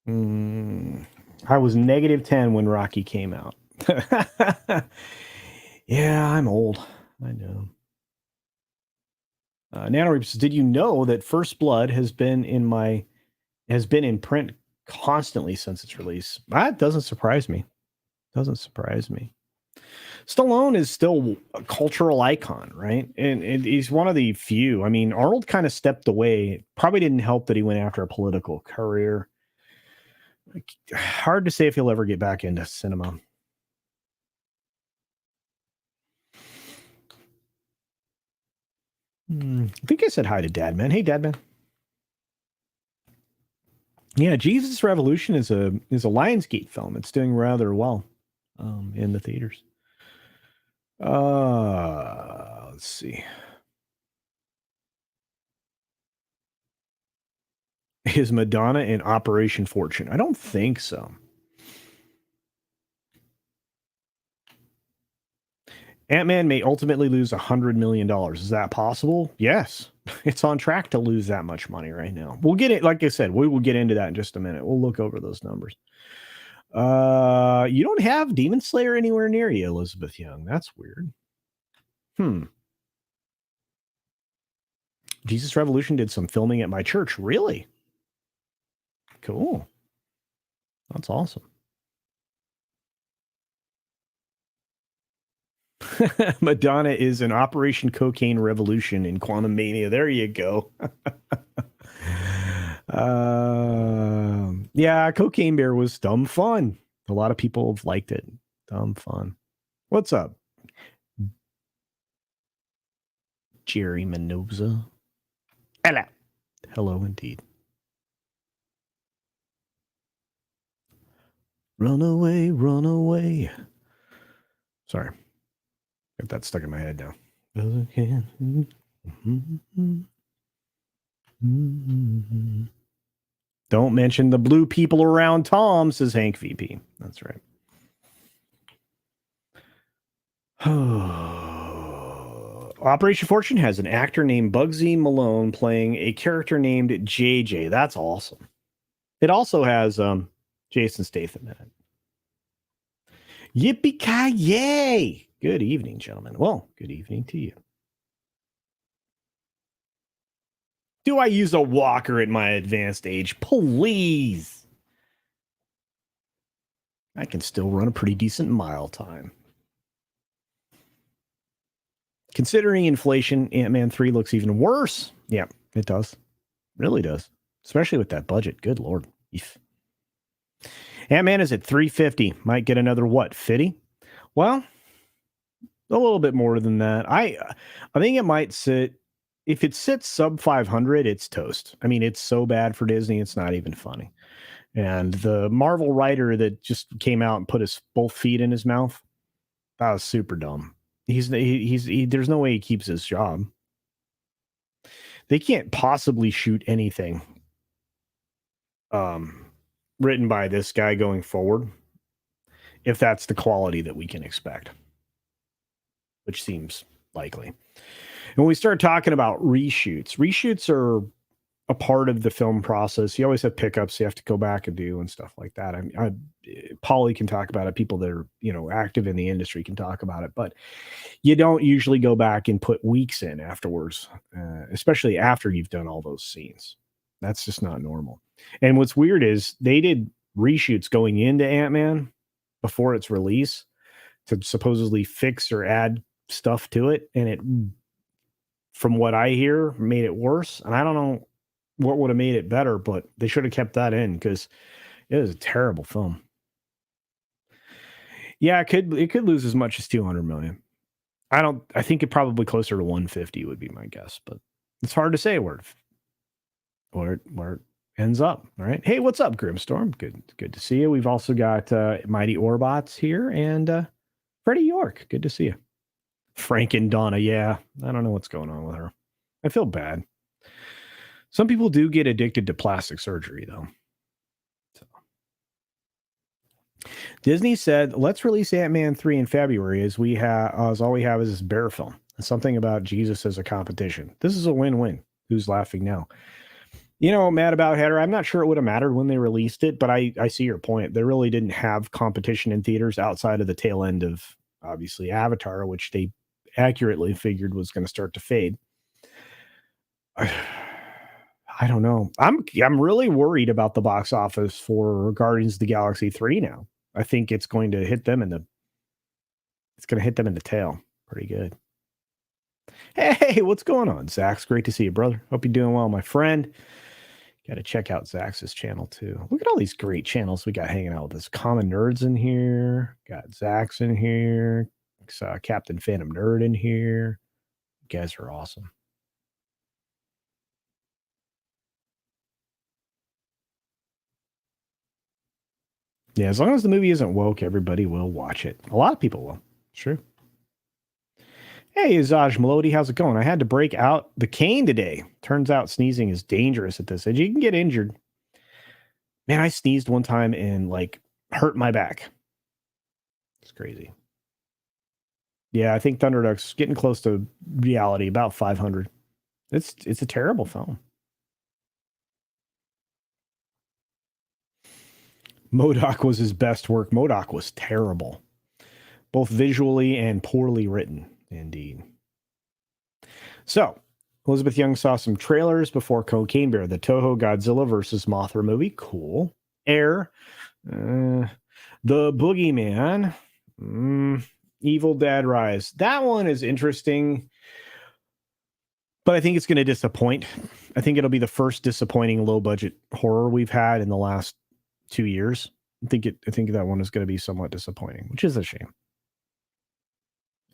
I was -10 when Rocky came out. Yeah, I'm old. I know. NanoReap says, did you know that First Blood has been in print constantly since its release? That doesn't surprise me. Stallone is still a cultural icon, right? And he's one of the few. I mean, Arnold kind of stepped away. Probably didn't help that he went after a political career. Hard to say if he'll ever get back into cinema. I think I said hi to Dadman. Hey, Dadman. Yeah, Jesus Revolution is a Lionsgate film. It's doing rather well in the theaters. Let's see. Is Madonna in Operation Fortune? I don't think so. Ant-Man may ultimately lose $100 million. Is that possible? Yes. It's on track to lose that much money right now. We'll get it. Like I said, we will get into that in just a minute. We'll look over those numbers. You don't have Demon Slayer anywhere near you, Elizabeth Young. That's weird. Jesus Revolution did some filming at my church. Really? Cool. That's awesome. Madonna is an Operation Cocaine Revolution in Quantum Mania. There you go. Yeah, Cocaine Bear was dumb fun. A lot of people have liked it. Dumb fun. What's up, Jerry Mendoza? Hello. Hello, indeed. Run away, run away. Sorry. Got that stuck in my head now. Don't mention the blue people around Tom, says Hank VP. That's right. Operation Fortune has an actor named Bugsy Malone playing a character named JJ. That's awesome. It also has Jason Statham in it. Yippee-ki-yay! Good evening, gentlemen. Well, good evening to you. Do I use a walker at my advanced age? Please. I can still run a pretty decent mile time. Considering inflation, Ant-Man 3 looks even worse. Yeah, it does. Really does. Especially with that budget. Good Lord. Eef. Ant-Man is at 350. Might get another, what, 50? Well, a little bit more than that. I think it might sit, if it sits sub 500, it's toast. I mean, it's so bad for Disney, it's not even funny. And the Marvel writer that just came out and put his both feet in his mouth, that was super dumb. There's no way he keeps his job. They can't possibly shoot anything written by this guy going forward if that's the quality that we can expect, which seems likely. And when we start talking about reshoots are a part of the film process. You always have pickups you have to go back and do and stuff like that. Paulie can talk about it. People that are, active in the industry can talk about it, but you don't usually go back and put weeks in afterwards, especially after you've done all those scenes. That's just not normal. And what's weird is they did reshoots going into Ant-Man before its release to supposedly fix or add stuff to it. And it, from what I hear, made it worse. And I don't know what would have made it better, but they should have kept that in because it was a terrible film. Yeah, it could lose as much as 200 million. I think it probably closer to 150 would be my guess, but it's hard to say where it ends up. All right. Hey, what's up, Grimstorm? Good to see you. We've also got Mighty Orbots here and Freddie York. Good to see you. Frank and Donna. Yeah, I don't know what's going on with her. I feel bad. Some people do get addicted to plastic surgery, though. So. Disney said, "Let's release Ant-Man 3 in February, as all we have is this bear film. Something about Jesus as a competition. This is a win-win. Who's laughing now?" Mad About Hatter, I'm not sure it would have mattered when they released it, but I see your point. They really didn't have competition in theaters outside of the tail end of, obviously, Avatar, which they accurately figured was going to start to fade. I don't know. I'm really worried about the box office for Guardians of the Galaxy 3 now. I think it's going to hit them in the tail pretty good. Hey, what's going on, Zach's? Great to see you, brother. Hope you're doing well, my friend. Got to check out Zach's channel too. Look at all these great channels we got hanging out with us. Common Nerds in here. Got Zach's in here. Captain Phantom Nerd in here. You guys are awesome. Yeah, as long as the movie isn't woke, everybody will watch it. A lot of people will. True. Hey, Zaj Melody, how's it going? I had to break out the cane today. Turns out sneezing is dangerous at this age. You can get injured. Man, I sneezed one time and hurt my back. It's crazy. Yeah, I think Thunderduck's getting close to reality, about 500. It's a terrible film. MODOK was his best work. MODOK was terrible, both visually and poorly written, indeed. So, Elizabeth Young saw some trailers before Cocaine Bear, the Toho Godzilla versus Mothra movie. Cool. Air, The Boogeyman, Evil Dead Rise. That one is interesting, but I think it's going to disappoint. I think it'll be the first disappointing low-budget horror we've had in the last 2 years. I think that one is going to be somewhat disappointing, which is a shame.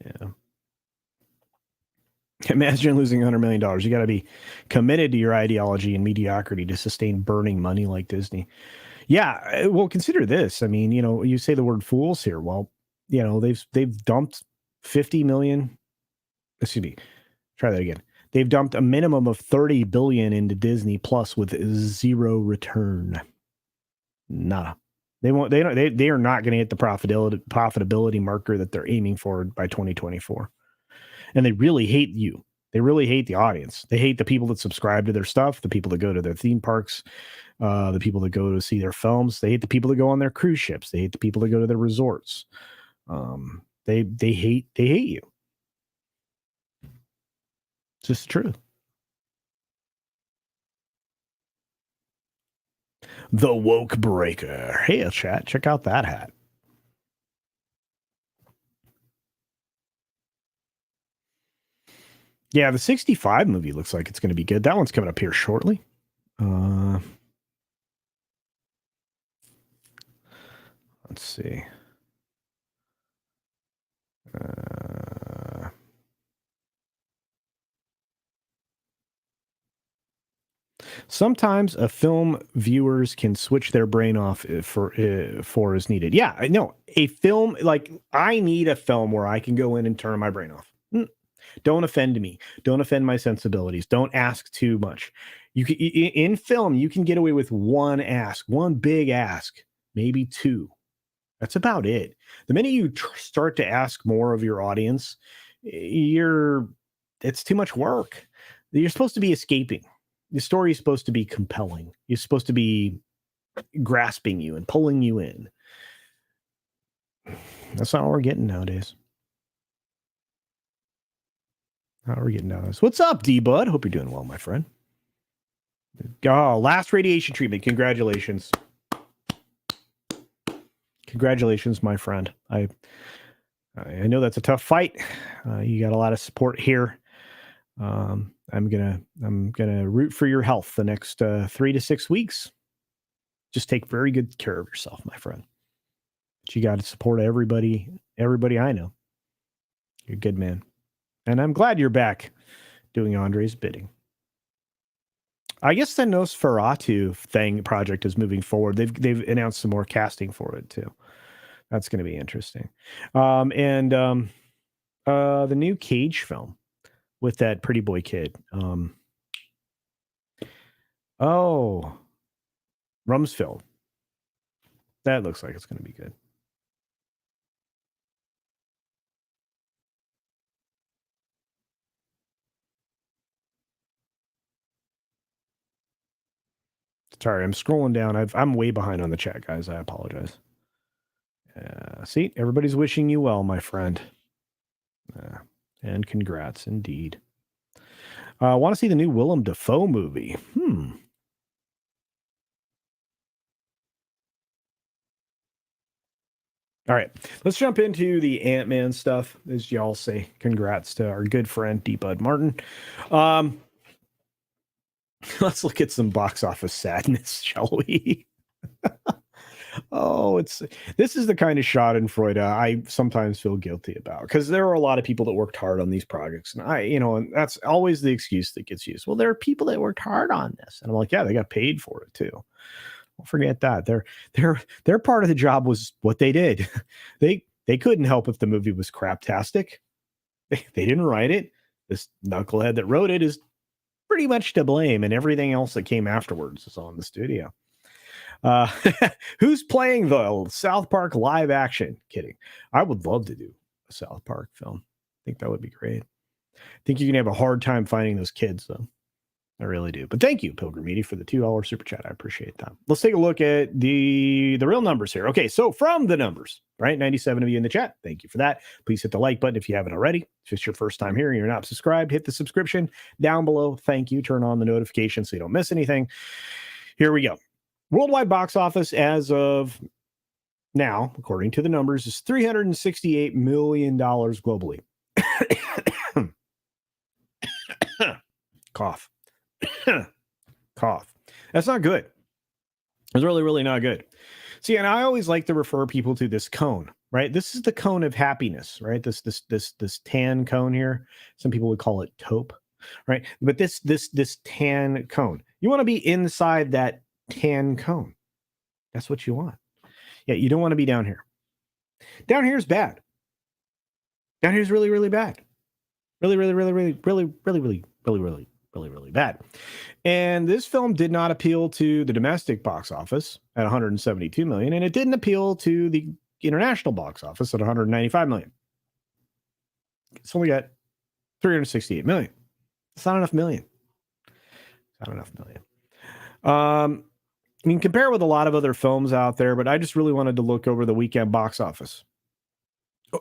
Yeah. Imagine losing $100 million. You got to be committed to your ideology and mediocrity to sustain burning money like Disney. Yeah, well, consider this. I mean, you say the word fools here. Well, they've dumped 50 million. Excuse me. Try that again. They've dumped a minimum of 30 billion into Disney Plus with zero return. Nada. They won't. They don't. They are not going to hit the profitability marker that they're aiming for by 2024. And they really hate you. They really hate the audience. They hate the people that subscribe to their stuff, the people that go to their theme parks, the people that go to see their films. They hate the people that go on their cruise ships. They hate the people that go to their resorts. They hate you. It's just the truth. The Woke Breaker. Hey, chat, check out that hat. Yeah, the 65 movie looks like it's going to be good. That one's coming up here shortly. Let's see. Sometimes a film viewers can switch their brain off for as needed. Yeah, I know. A film, like, I need a film where I can go in and turn my brain off. Don't offend me. Don't offend my sensibilities. Don't ask too much. You can, in film, you can get away with one big ask, maybe two. That's about it. The minute you start to ask more of your audience, it's too much work. You're supposed to be escaping. The story is supposed to be compelling. You're supposed to be grasping you and pulling you in. That's not what we're getting nowadays. What's up, D-Bud? Hope you're doing well, my friend. Oh, last radiation treatment. Congratulations. Congratulations, my friend. I know that's a tough fight. You got a lot of support here. I'm gonna root for your health the next 3 to 6 weeks. Just take very good care of yourself, my friend. But you got to support everybody I know. You're a good man. And I'm glad you're back doing Andre's bidding. I guess the Nosferatu project is moving forward. They've announced some more casting for it too. That's going to be interesting. And the new Cage film with that pretty boy kid. Rumsfeld. That looks like it's going to be good. Sorry, I'm scrolling down. I'm way behind on the chat, guys. I apologize. See, everybody's wishing you well, my friend. And congrats, indeed. I want to see the new Willem Dafoe movie. All right, let's jump into the Ant-Man stuff. As y'all say, congrats to our good friend D-Bud Martin. Let's look at some box office sadness, shall we? This is the kind of Schadenfreude I sometimes feel guilty about, because there are a lot of people that worked hard on these projects, and and that's always the excuse that gets used. Well, there are people that worked hard on this, and I'm like, yeah, they got paid for it too. Don't forget that their part of the job was what they did. They couldn't help if the movie was craptastic. They didn't write it. This knucklehead that wrote it is pretty much to blame, and everything else that came afterwards is on the studio. Who's playing the South Park live action? Kidding. I would love to do a South Park film. I think that would be great. I think you're going to have a hard time finding those kids, though. I really do. But thank you, Pilgrimedy, for the $2 super chat. I appreciate that. Let's take a look at the real numbers here. Okay, so from the numbers, right? 97 of you in the chat. Thank you for that. Please hit the like button if you haven't already. If it's your first time here and you're not subscribed, hit the subscription down below. Thank you. Turn on the notifications so you don't miss anything. Here we go. Worldwide box office as of now, according to the numbers, is $368 million globally. Cough. Cough. That's not good. It's really, really not good. See, and I always like to refer people to this cone, right? This is the cone of happiness, right? This tan cone here. Some people would call it taupe, right? But this tan cone. You want to be inside that tan cone. That's what you want. Yeah, you don't want to be down here. Down here is bad. Down here is really, really bad. Really, really, really, really, really, really, really, really, really, really, really bad. And this film did not appeal to the domestic box office at 172 million, and it didn't appeal to the international box office at 195 million. It's only got 368 million. It's not enough million. Not enough million. I mean, compare with a lot of other films out there, but I just really wanted to look over the weekend box office.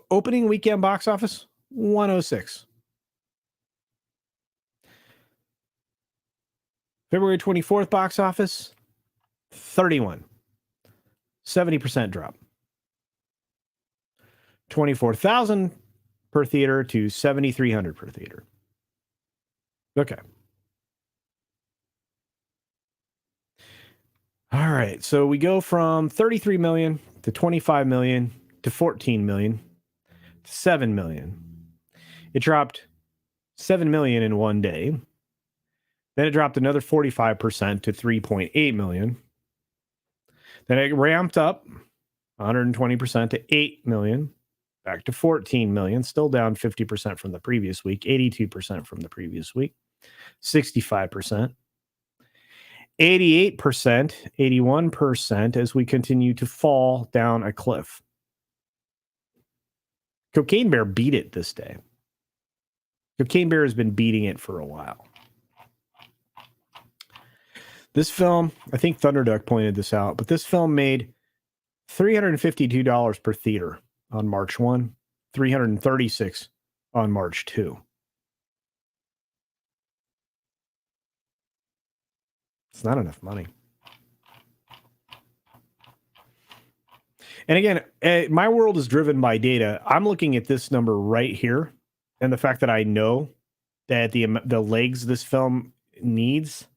Opening weekend box office, 106. February 24th box office, 31. 70% drop. 24,000 per theater to 7,300 per theater. Okay. All right. So we go from 33 million to 25 million to 14 million to 7 million. It dropped 7 million in one day. Then it dropped another 45% to 3.8 million. Then it ramped up 120% to 8 million, back to 14 million, still down 50% from the previous week, 82% from the previous week, 65%, 88%, 81% as we continue to fall down a cliff. Cocaine Bear beat it this day. Cocaine Bear has been beating it for a while. This film, I think Thunderduck pointed this out, but this film made $352 per theater on March 1, $336 on March 2. It's not enough money. And again, my world is driven by data. I'm looking at this number right here, and the fact that I know that the legs this film needs,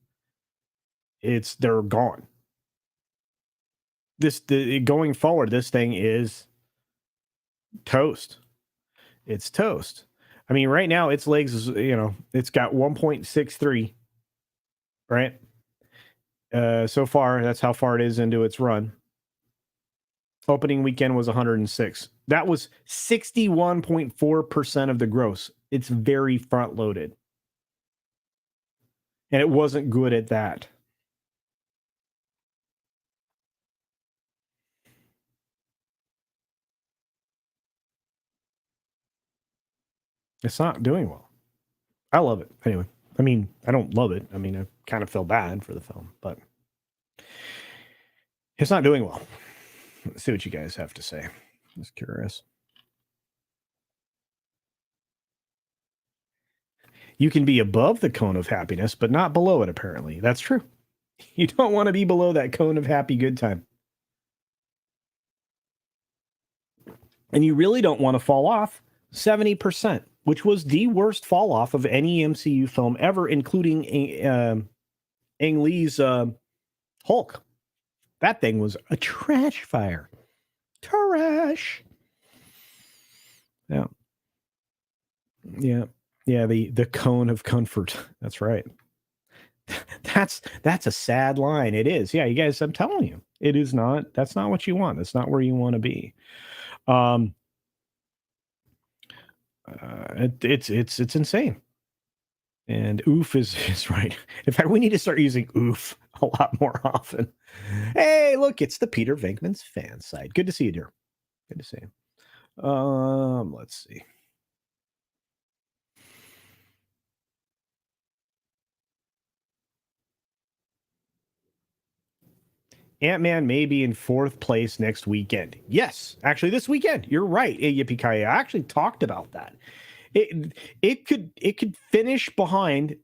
they're gone. Going forward, this thing is toast. It's toast. I mean, right now its legs is, it's got 1.63, right? So far, that's how far it is into its run. Opening weekend was 106. That was 61.4% of the gross. It's very front loaded. And it wasn't good at that. It's not doing well. I love it. Anyway, I mean, I don't love it. I mean, I kind of feel bad for the film, but it's not doing well. Let's see what you guys have to say. Just curious. You can be above the cone of happiness, but not below it, apparently. That's true. You don't want to be below that cone of happy good time. And you really don't want to fall off 70%, which was the worst fall off of any MCU film ever, including Ang Lee's Hulk. That thing was a trash fire. Trash. Yeah. Yeah. Yeah, the cone of comfort. That's right. That's a sad line. It is. Yeah, you guys, I'm telling you, it is not. That's not what you want. That's not where you want to be. It's insane. And oof is right. In fact, we need to start using oof a lot more often. Hey, look, it's the Peter Venkman's fan site. Good to see you, dear. Good to see you. Let's see. Ant-Man may be in 4th place next weekend. Yes, actually this weekend. You're right, Yippee-ki-yay. I actually talked about that. It could finish behind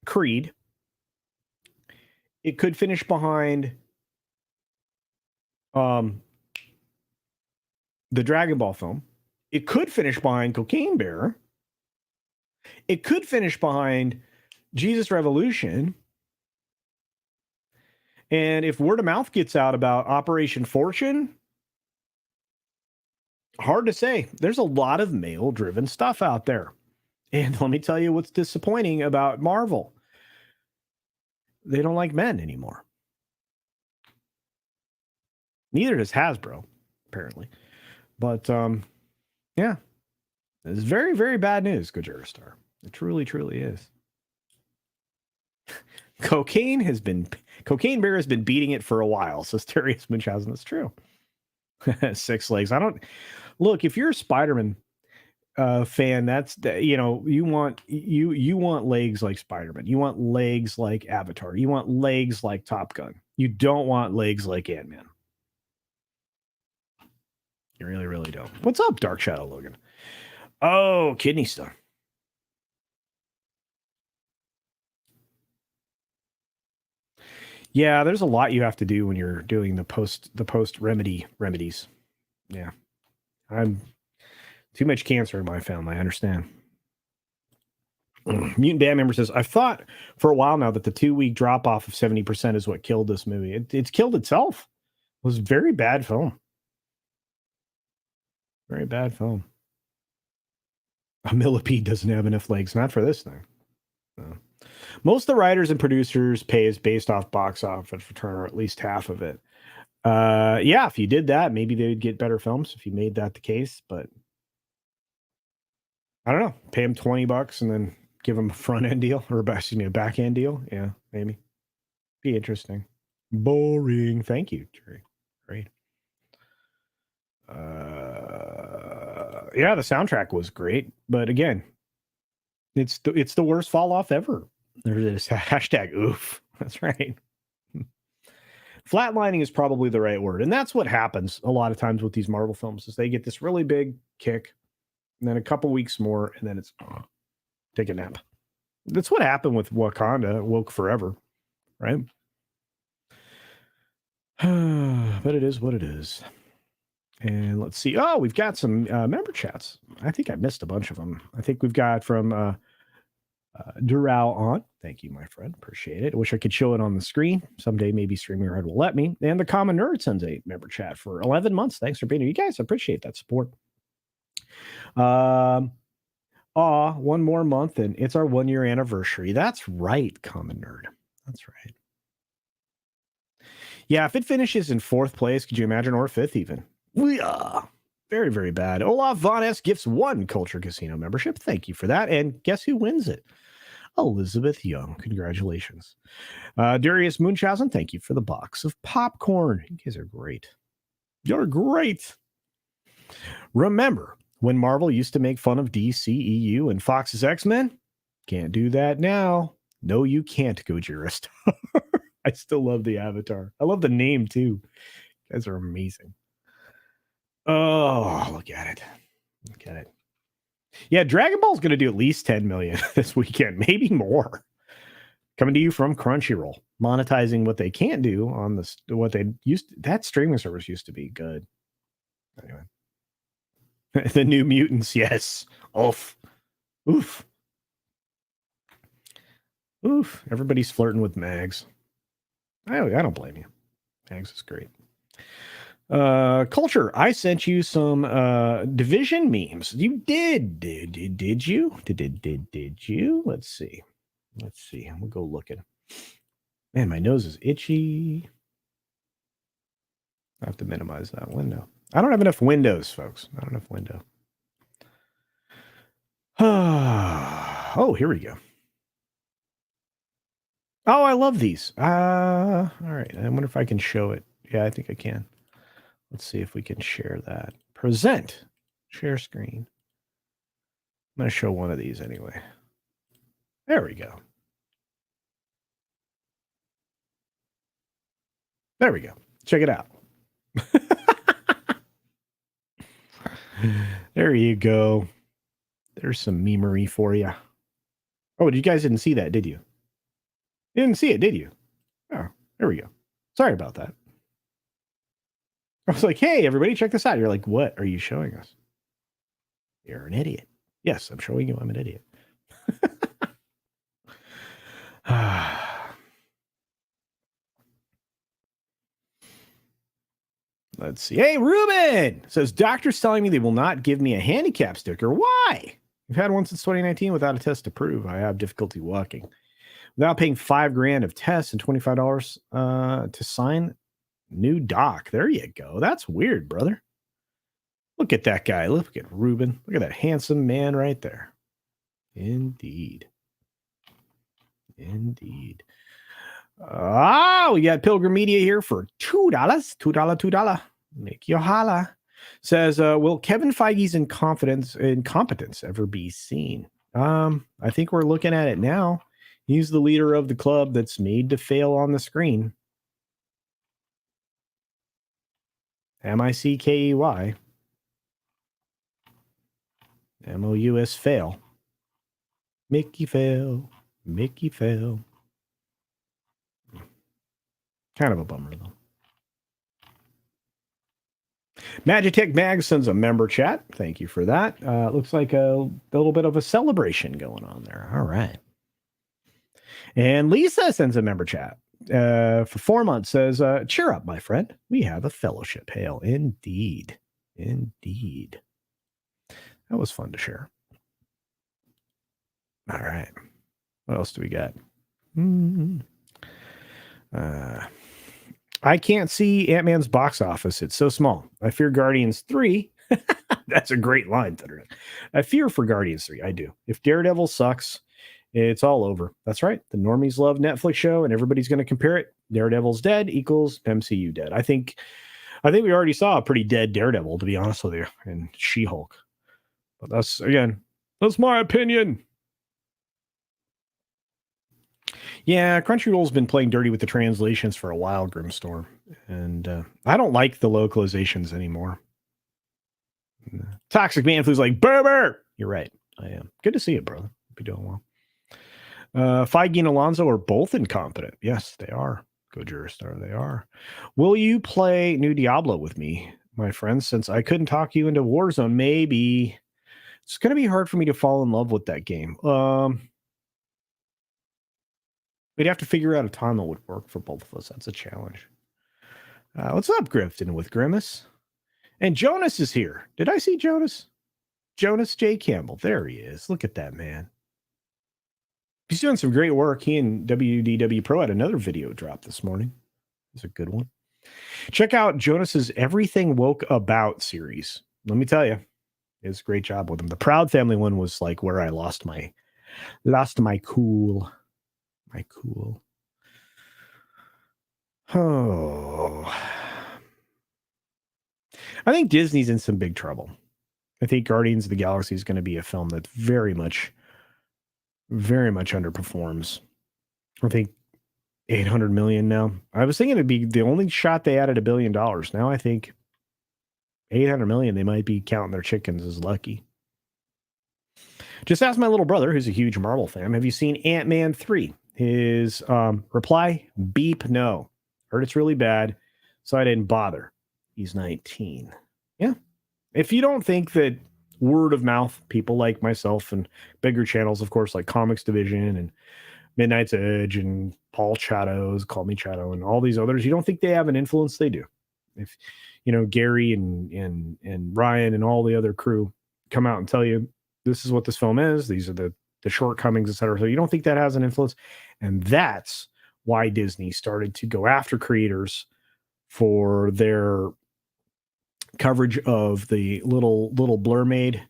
Creed. It could finish behind the Dragon Ball film. It could finish behind Cocaine Bear. It could finish behind Jesus Revolution. And if word of mouth gets out about Operation Fortune, hard to say. There's a lot of male-driven stuff out there. And let me tell you what's disappointing about Marvel. They don't like men anymore. Neither does Hasbro, apparently. But, yeah. It's very, very bad news, Gojira Star. It truly, truly is. Cocaine Bear has been beating it for a while, says Terrius Munchausen. That's true. 6 legs. Look, if you're a Spider-Man fan, that's you want legs like Spider-Man. You want legs like Avatar. You want legs like Top Gun. You don't want legs like Ant-Man. You really, really don't. What's up, Dark Shadow Logan? Oh, kidney stone. Yeah, there's a lot you have to do when you're doing the post remedies. Yeah. I'm too much cancer in my family. I understand. Mutant Band member says, I've thought for a while now that the 2-week drop off of 70% is what killed this movie. It's killed itself. It was a very bad film. Very bad film. A millipede doesn't have enough legs. Not for this thing. No. Most of the writers and producers pay is based off box office return, or at least half of it. Yeah, if you did that, maybe they would get better films if you made that the case. But I don't know. Pay them $20 and then give them a front end deal, or excuse me, a back end deal. Yeah, maybe. Be interesting. Boring. Thank you, Jerry. Great. Yeah, the soundtrack was great, but again, it's the worst fall off ever. There's a hashtag oof. That's right. Flatlining is probably the right word, and that's what happens a lot of times with these Marvel films is they get this really big kick, and then a couple weeks more, and then it's take a nap. That's what happened with Wakanda, Woke Forever, right? But it is what it is. And let's see. Oh, we've got some member chats. I think I missed a bunch of them. I think we've got from Dural on. Thank you, my friend. Appreciate it. I wish I could show it on the screen. Someday, maybe StreamYard will let me. And the Common Nerd sends a member chat for 11 months. Thanks for being here. You guys appreciate that support. One more month, and it's our 1 year anniversary. That's right, Common Nerd. That's right. Yeah, if it finishes in 4th place, could you imagine, or 5th even? Yeah. Very, very bad. Olaf Von S gifts 1 Culture Casino membership. Thank you for that. And guess who wins it? Elizabeth Young. Congratulations. Darius Munchausen, thank you for the box of popcorn. You guys are great. You're great. Remember when Marvel used to make fun of DCEU and Fox's X-Men? Can't do that now. No, you can't, Gojirist. I still love the avatar. I love the name, too. You guys are amazing. Oh, look at it. Look at it. Yeah, Dragon Ball's going to do at least 10 million this weekend, maybe more. Coming to you from Crunchyroll, monetizing what they can't do on this, what they used to, that streaming service used to be good. Anyway. The New Mutants, yes. Oof. Oof. Oof. Everybody's flirting with Mags. I don't blame you. Mags is great. Culture, I sent you some Division memes. You did you? Did you? Let's see. We'll go looking. Man, my nose is itchy. I have to minimize that window. I don't have enough windows, folks. I don't have enough window. Oh, here we go. Oh, I love these. All right. I wonder if I can show it. Yeah, I think I can. Let's see if we can share that. Present. Share screen. I'm going to show one of these anyway. There we go. There we go. Check it out. There you go. There's some memery for you. Oh, you guys didn't see that, did you? You didn't see it, did you? Oh, there we go. Sorry about that. I was like, hey, everybody, check this out. You're like, what are you showing us? You're an idiot. Yes, I'm showing you I'm an idiot. Let's see. Hey, Ruben says, doctor's telling me they will not give me a handicap sticker. Why? I've had one since 2019 without a test to prove. I have difficulty walking. Without paying $5,000 of tests and $25 to sign new doc. There you go. That's weird, brother. Look at that guy. Look at Ruben. Look at that handsome man right there. Indeed. Indeed. We got Pilgrim Media here for $2. $2. Make you holla. Says, will Kevin Feige's incompetence ever be seen? I think we're looking at it now. He's the leader of the club that's made to fail on the screen. Mickey. MOUS fail. Mickey fail. Kind of a bummer, though. Magitech Mag sends a member chat. Thank you for that. Looks like a little bit of a celebration going on there. All right. And Lisa sends a member chat for 4 months. Says, cheer up, my friend. We have a fellowship. Hail. Indeed. That was fun to share. All right. What else do we got? I can't see Ant-Man's box office. It's so small. I fear Guardians 3. That's a great line, Thunder. I fear for Guardians 3. I do. If Daredevil sucks, it's all over. That's right. The normies love Netflix show, and everybody's going to compare it. Daredevil's dead equals MCU dead. I think we already saw a pretty dead Daredevil, to be honest with you, and She-Hulk. But that's my opinion. Yeah, Crunchyroll's been playing dirty with the translations for a while, Grimstorm. And I don't like the localizations anymore. Toxic Man Flu's like, Berber! You're right. I am. Good to see you, brother. Hope you're doing well. Feige and Alonso are both incompetent. Yes, they are. Gojira Star, they are. Will you play New Diablo with me, my friends? Since I couldn't talk you into Warzone, maybe it's going to be hard for me to fall in love with that game. We'd have to figure out a time that would work for both of us. That's a challenge. What's up, Grifton with Grimace? And Jonas is here. Did I see Jonas? Jonas J. Campbell. There he is. Look at that man. He's doing some great work. He and WDW Pro had another video drop this morning. It's a good one. Check out Jonas's Everything Woke About series. Let me tell you, it's a great job with him. The Proud Family one was like where I lost my cool. My cool. Oh. I think Disney's in some big trouble. I think Guardians of the Galaxy is going to be a film that very much underperforms. I think 800 million now. I was thinking it'd be the only shot they added $1 billion. Now I think 800 million, they might be counting their chickens as lucky. Just ask my little brother, who's a huge Marvel fan, have you seen Ant-Man 3? His reply, beep, no. Heard it's really bad, so I didn't bother. He's 19. Yeah. If you don't think that word of mouth, people like myself and bigger channels, of course, like Comics Division and Midnight's Edge and Paul Chatto's, Call Me Chatto, and all these others, you don't think they have an influence? They do. If, Gary and Ryan and all the other crew come out and tell you, this is what this film is, these are the shortcomings, et cetera. So you don't think that has an influence? And that's why Disney started to go after creators for their coverage of the little blur made,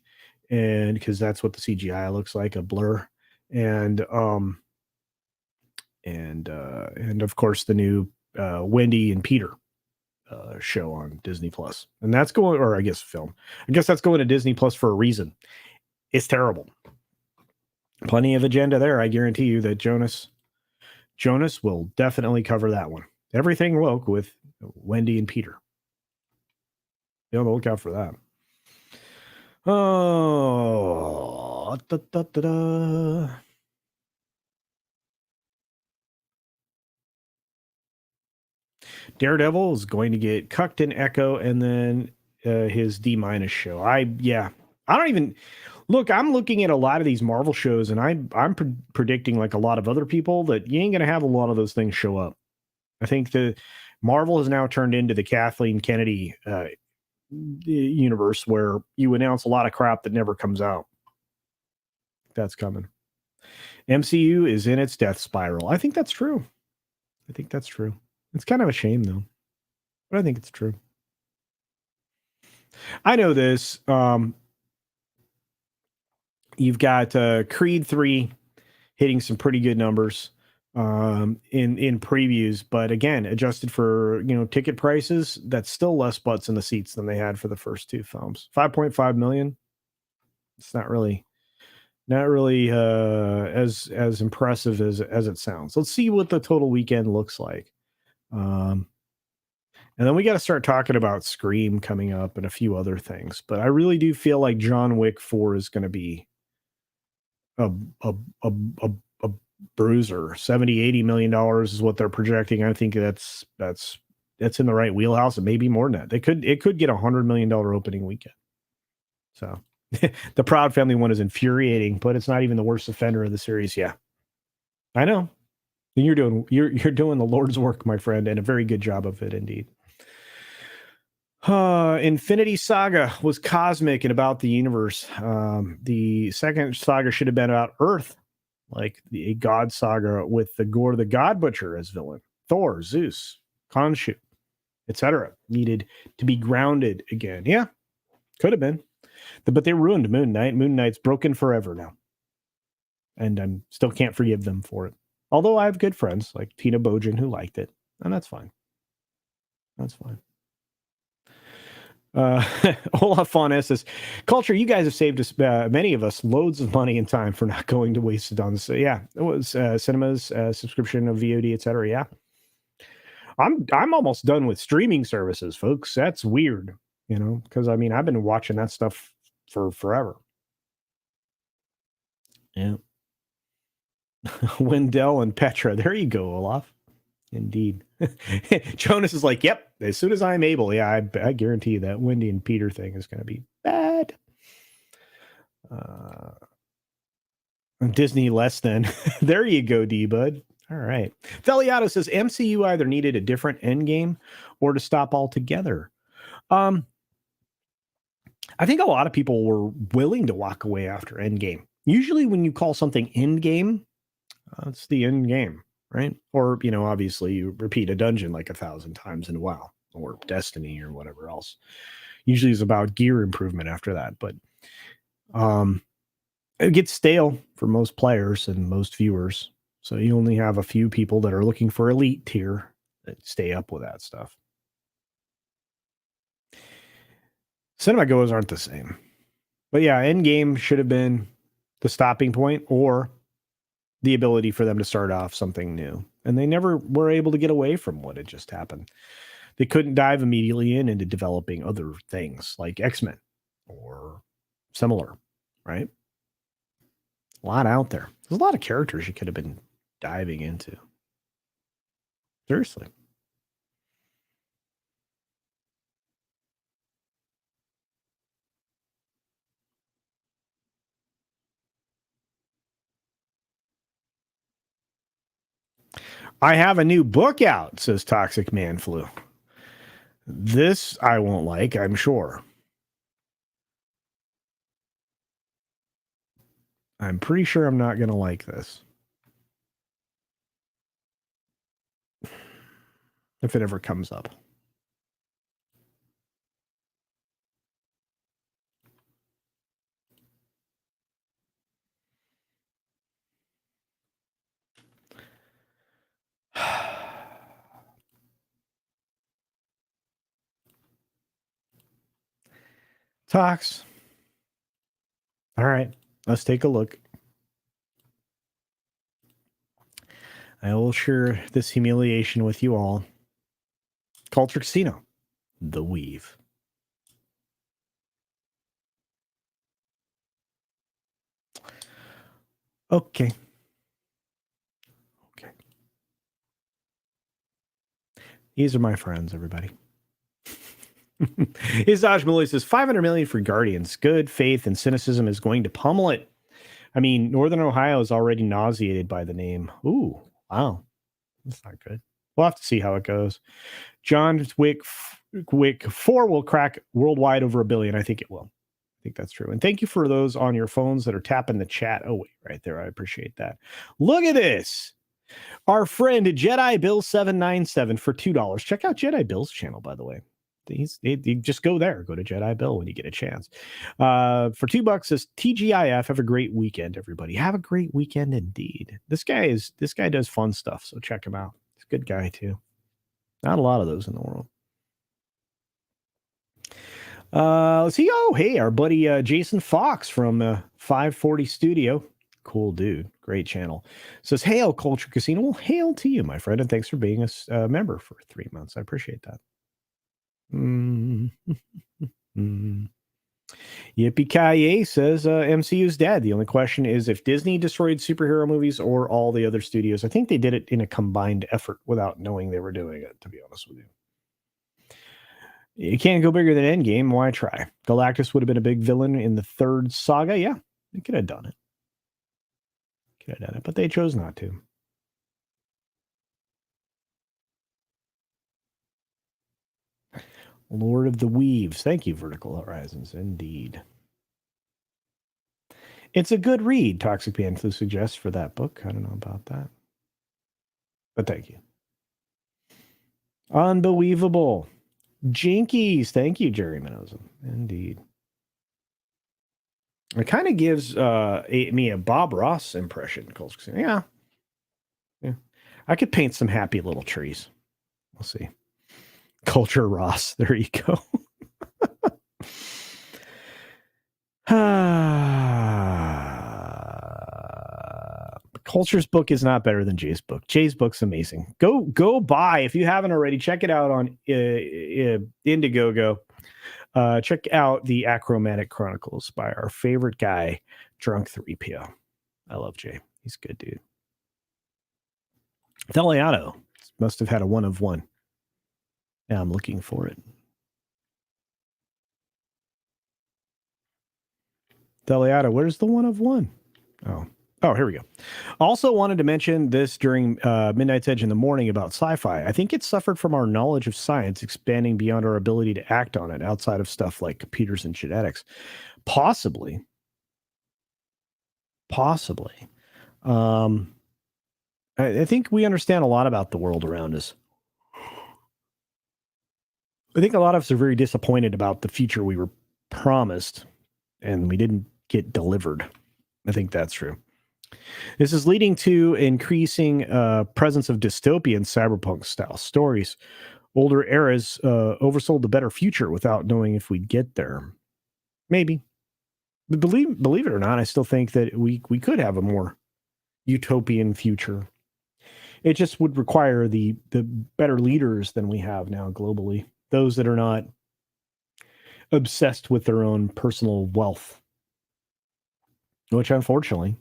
and because that's what the CGI looks like, a blur, and of course the new Wendy and Peter show on Disney Plus, and that's going, or I guess film. I guess that's going to Disney Plus for a reason. It's terrible. Plenty of agenda there. I guarantee you that Jonas will definitely cover that one. Everything woke with Wendy and Peter. Be on the lookout for that. Oh, Daredevil is going to get cucked in Echo, and then his D- show. I don't even look. I'm looking at a lot of these Marvel shows, and I'm predicting, like a lot of other people, that you ain't going to have a lot of those things show up. I think the Marvel has now turned into the Kathleen Kennedy universe, where you announce a lot of crap that never comes out. That's coming. MCU is in its death spiral. I think that's true. It's kind of a shame, though, but I think it's true. I know this. You've got Creed 3 hitting some pretty good numbers in previews, but again, adjusted for ticket prices, that's still less butts in the seats than they had for the first two films. 5.5 million. It's not really as impressive as it sounds. Let's see what the total weekend looks like. And then we got to start talking about Scream coming up and a few other things. But I really do feel like John Wick 4 is going to be a bruiser. $70-80 million is what they're projecting. I think that's in the right wheelhouse, and maybe more than that. It could get $100 million opening weekend. So the Proud Family one is infuriating, but it's not even the worst offender of the series. Yeah, I know. You're doing the Lord's work, my friend, and a very good job of it indeed. Infinity Saga was cosmic and about the universe. The second saga should have been about Earth. like the God Saga with the Gore the God Butcher as villain, Thor, Zeus, Khonshu, etc. needed to be grounded again. Yeah, could have been. But they ruined Moon Knight. Moon Knight's broken forever now. And I still can't forgive them for it. Although I have good friends like Tina Bojan who liked it. And that's fine. That's fine. Olaf Von S says, Culture, you guys have saved us, many of us, loads of money and time for not going to waste it on this. Yeah, it was cinemas, subscription of VOD, etc. Yeah. I'm almost done with streaming services, folks. That's weird, because I mean I've been watching that stuff for forever. Yeah. Wendell and Petra. There you go, Olaf. Indeed. Jonas is like, yep, as soon as I'm able. Yeah, I guarantee you that Wendy and Peter thing is going to be bad. Disney less than. There you go, D-Bud. All right. Feliato says MCU either needed a different end game or to stop altogether. I think a lot of people were willing to walk away after Endgame. Usually when you call something Endgame, it's the end game, right? Or, obviously you repeat a dungeon like 1,000 times in a while, or Destiny or whatever else. Usually it's about gear improvement after that. But it gets stale for most players and most viewers. So you only have a few people that are looking for elite tier that stay up with that stuff. Cinema goers aren't the same. But yeah, Endgame should have been the stopping point or the ability for them to start off something new. And they never were able to get away from what had just happened. They couldn't dive immediately into developing other things like X-Men or similar, right? A lot out there. There's a lot of characters you could have been diving into. Seriously. I have a new book out, says Toxic Man Flu. This I won't like, I'm sure. I'm pretty sure I'm not going to like this. If it ever comes up. Tox. All right, let's take a look. I will share this humiliation with you all. Culture Casino, The Weave. Okay. These are my friends, everybody. Isaj Malloy says 500 million for Guardians. Good faith and cynicism is going to pummel it. I mean, Northern Ohio is already nauseated by the name. Ooh, wow. That's not good. We'll have to see how it goes. John Wick 4 will crack worldwide over 1 billion. I think it will. I think that's true. And thank you for those on your phones that are tapping the chat. Oh, wait, right there. I appreciate that. Look at this. Our friend Jedi Bill 797 for $2. Check out Jedi Bill's channel, by the way. You just go there. Go to Jedi Bill when you get a chance. For $2 says TGIF. Have a great weekend, everybody. Have a great weekend indeed. This guy does fun stuff, so check him out. He's a good guy too. Not a lot of those in the world. Let's see. Oh, hey, our buddy Jason Fox from 540 Studio. Cool dude. Great channel. Says, hail, Culture Casino. Well, hail to you, my friend, and thanks for being a member for 3 months. I appreciate that. Yippee-ki-yay says MCU's dead. The only question is if Disney destroyed superhero movies or all the other studios. I think they did it in a combined effort without knowing they were doing it, to be honest with you. You can't go bigger than Endgame. Why try? Galactus would have been a big villain in the third saga. Yeah, they could have done it. But they chose not to. Lord of the Weaves. Thank you, Vertical Horizons. Indeed. It's a good read, Toxic Panther suggests for that book. I don't know about that. But thank you. Unbelievable. Jinkies. Thank you, Jerry Mendoza. Indeed. It kind of gives me a Bob Ross impression. Yeah. I could paint some happy little trees. We'll see. Culture Ross. There you go. Culture's book is not better than Jay's book. Jay's book's amazing. Go buy, if you haven't already, check it out on Indiegogo. Check out the Achromatic Chronicles by our favorite guy, Drunk 3PO. I love Jay. He's a good dude. Deliato must have had a 1 of 1. Yeah, I'm looking for it. Deliato, where's the 1 of 1? Oh, here we go. Also wanted to mention this during Midnight's Edge in the morning about sci-fi. I think it suffered from our knowledge of science expanding beyond our ability to act on it outside of stuff like computers and genetics. Possibly. I think we understand a lot about the world around us. I think a lot of us are very disappointed about the future we were promised and we didn't get delivered. I think that's true. This is leading to increasing presence of dystopian cyberpunk style stories. Older eras oversold the better future without knowing if we'd get there. Maybe. But believe it or not, I still think that we could have a more utopian future. It just would require the better leaders than we have now globally. Those that are not obsessed with their own personal wealth. Which, unfortunately,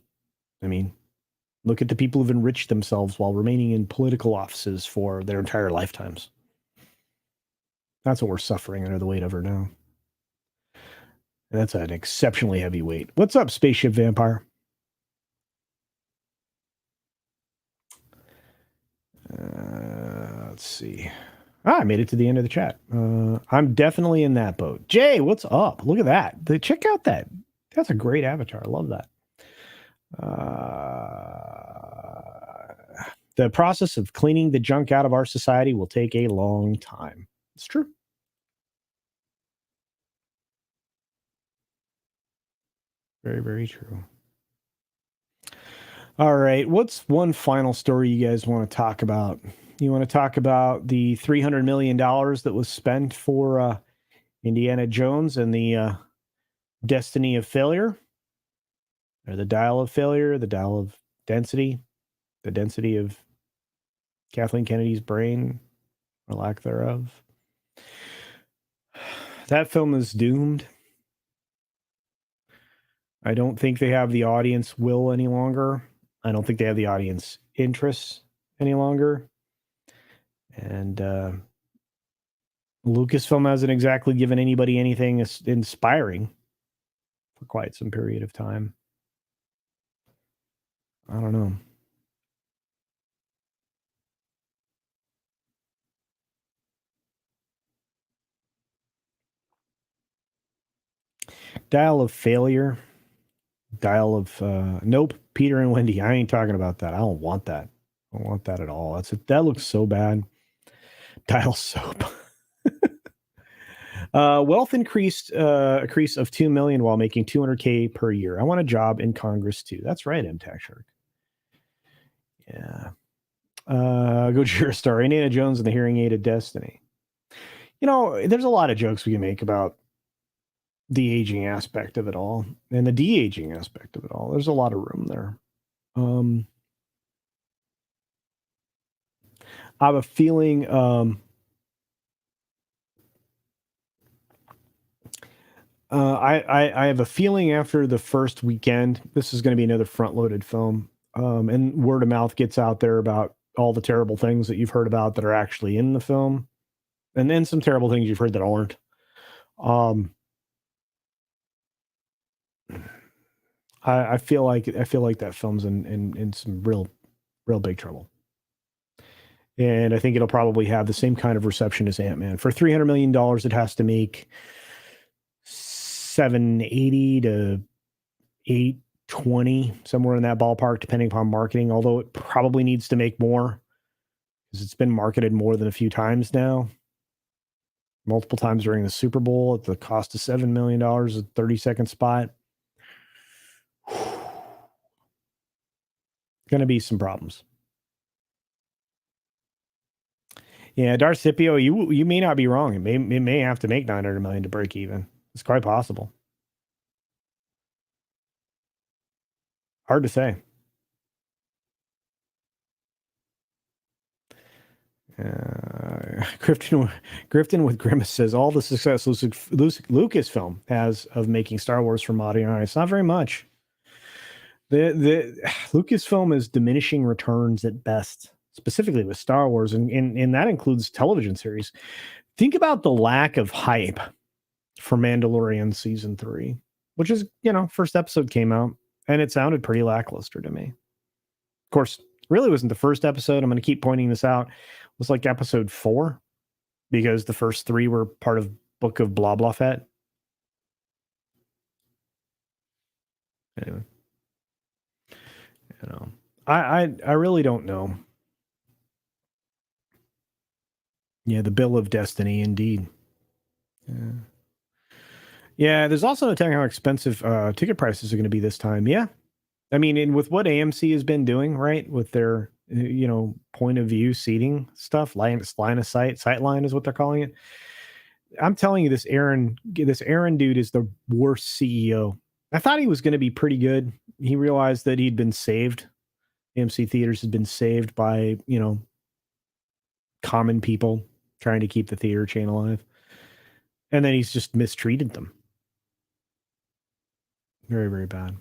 I mean, look at the people who've enriched themselves while remaining in political offices for their entire lifetimes. That's what we're suffering under the weight of her now. And that's an exceptionally heavy weight. What's up, Spaceship Vampire? Let's see. I made it to the end of the chat. I'm definitely in that boat. Jay, what's up? Look at that. Check out that. That's a great avatar. I love that. The process of cleaning the junk out of our society will take a long time. It's true. Very, very true. All right. What's one final story you guys want to talk about? You want to talk about the $300 million that was spent for Indiana Jones and the destiny of failure? Or the dial of failure, the dial of density, the density of Kathleen Kennedy's brain, or lack thereof. That film is doomed. I don't think they have the audience will any longer. I don't think they have the audience interests any longer. And Lucasfilm hasn't exactly given anybody anything inspiring for quite some period of time. I don't know. Dial of failure. Dial of nope. Peter and Wendy. I ain't talking about that. I don't want that. I don't want that at all. That looks so bad. Dial soap. Wealth increase of 2 million while making 200K per year. I want a job in Congress too. That's right, MTAC Shark. Yeah. Go to your star. Indiana Jones and the Hearing Aid of Destiny. You know, there's a lot of jokes we can make about the aging aspect of it all and the de-aging aspect of it all. There's a lot of room there. I have a feeling I have a feeling after the first weekend, this is going to be another front-loaded film, and word of mouth gets out there about all the terrible things that you've heard about that are actually in the film, and then some terrible things you've heard that aren't. I feel like that film's in some real big trouble. And I think it'll probably have the same kind of reception as Ant-Man. For $300 million, it has to make 780 to 20, somewhere in that ballpark, depending upon marketing, although it probably needs to make more because it's been marketed more than a few times now. Multiple times during the Super Bowl at the cost of $7 million, a 30-second spot. Going to be some problems. Yeah, Darcipio, you may not be wrong. It may have to make 900 million to break even. It's quite possible. Hard to say. Grifton with Grimace says all the success Lucasfilm has of making Star Wars for modern eyes. Not very much. The Lucasfilm is diminishing returns at best, specifically with Star Wars, and that includes television series. Think about the lack of hype for Mandalorian season 3, which is, first episode came out and it sounded pretty lackluster to me. Of course, really wasn't the first episode. I'm going to keep pointing this out. It was like episode 4 because the first 3 were part of Book of Blah Blah Fett. Anyway, I really don't know. Yeah, the Bill of Destiny, indeed. Yeah, there's also no telling how expensive ticket prices are going to be this time. Yeah, I mean, and with what AMC has been doing, right, with their point of view seating stuff, line of sight line is what they're calling it. I'm telling you, this Aaron dude is the worst CEO. I thought he was going to be pretty good. He realized that he'd been saved. AMC theaters had been saved by common people trying to keep the theater chain alive, and then he's just mistreated them. Very, very bad.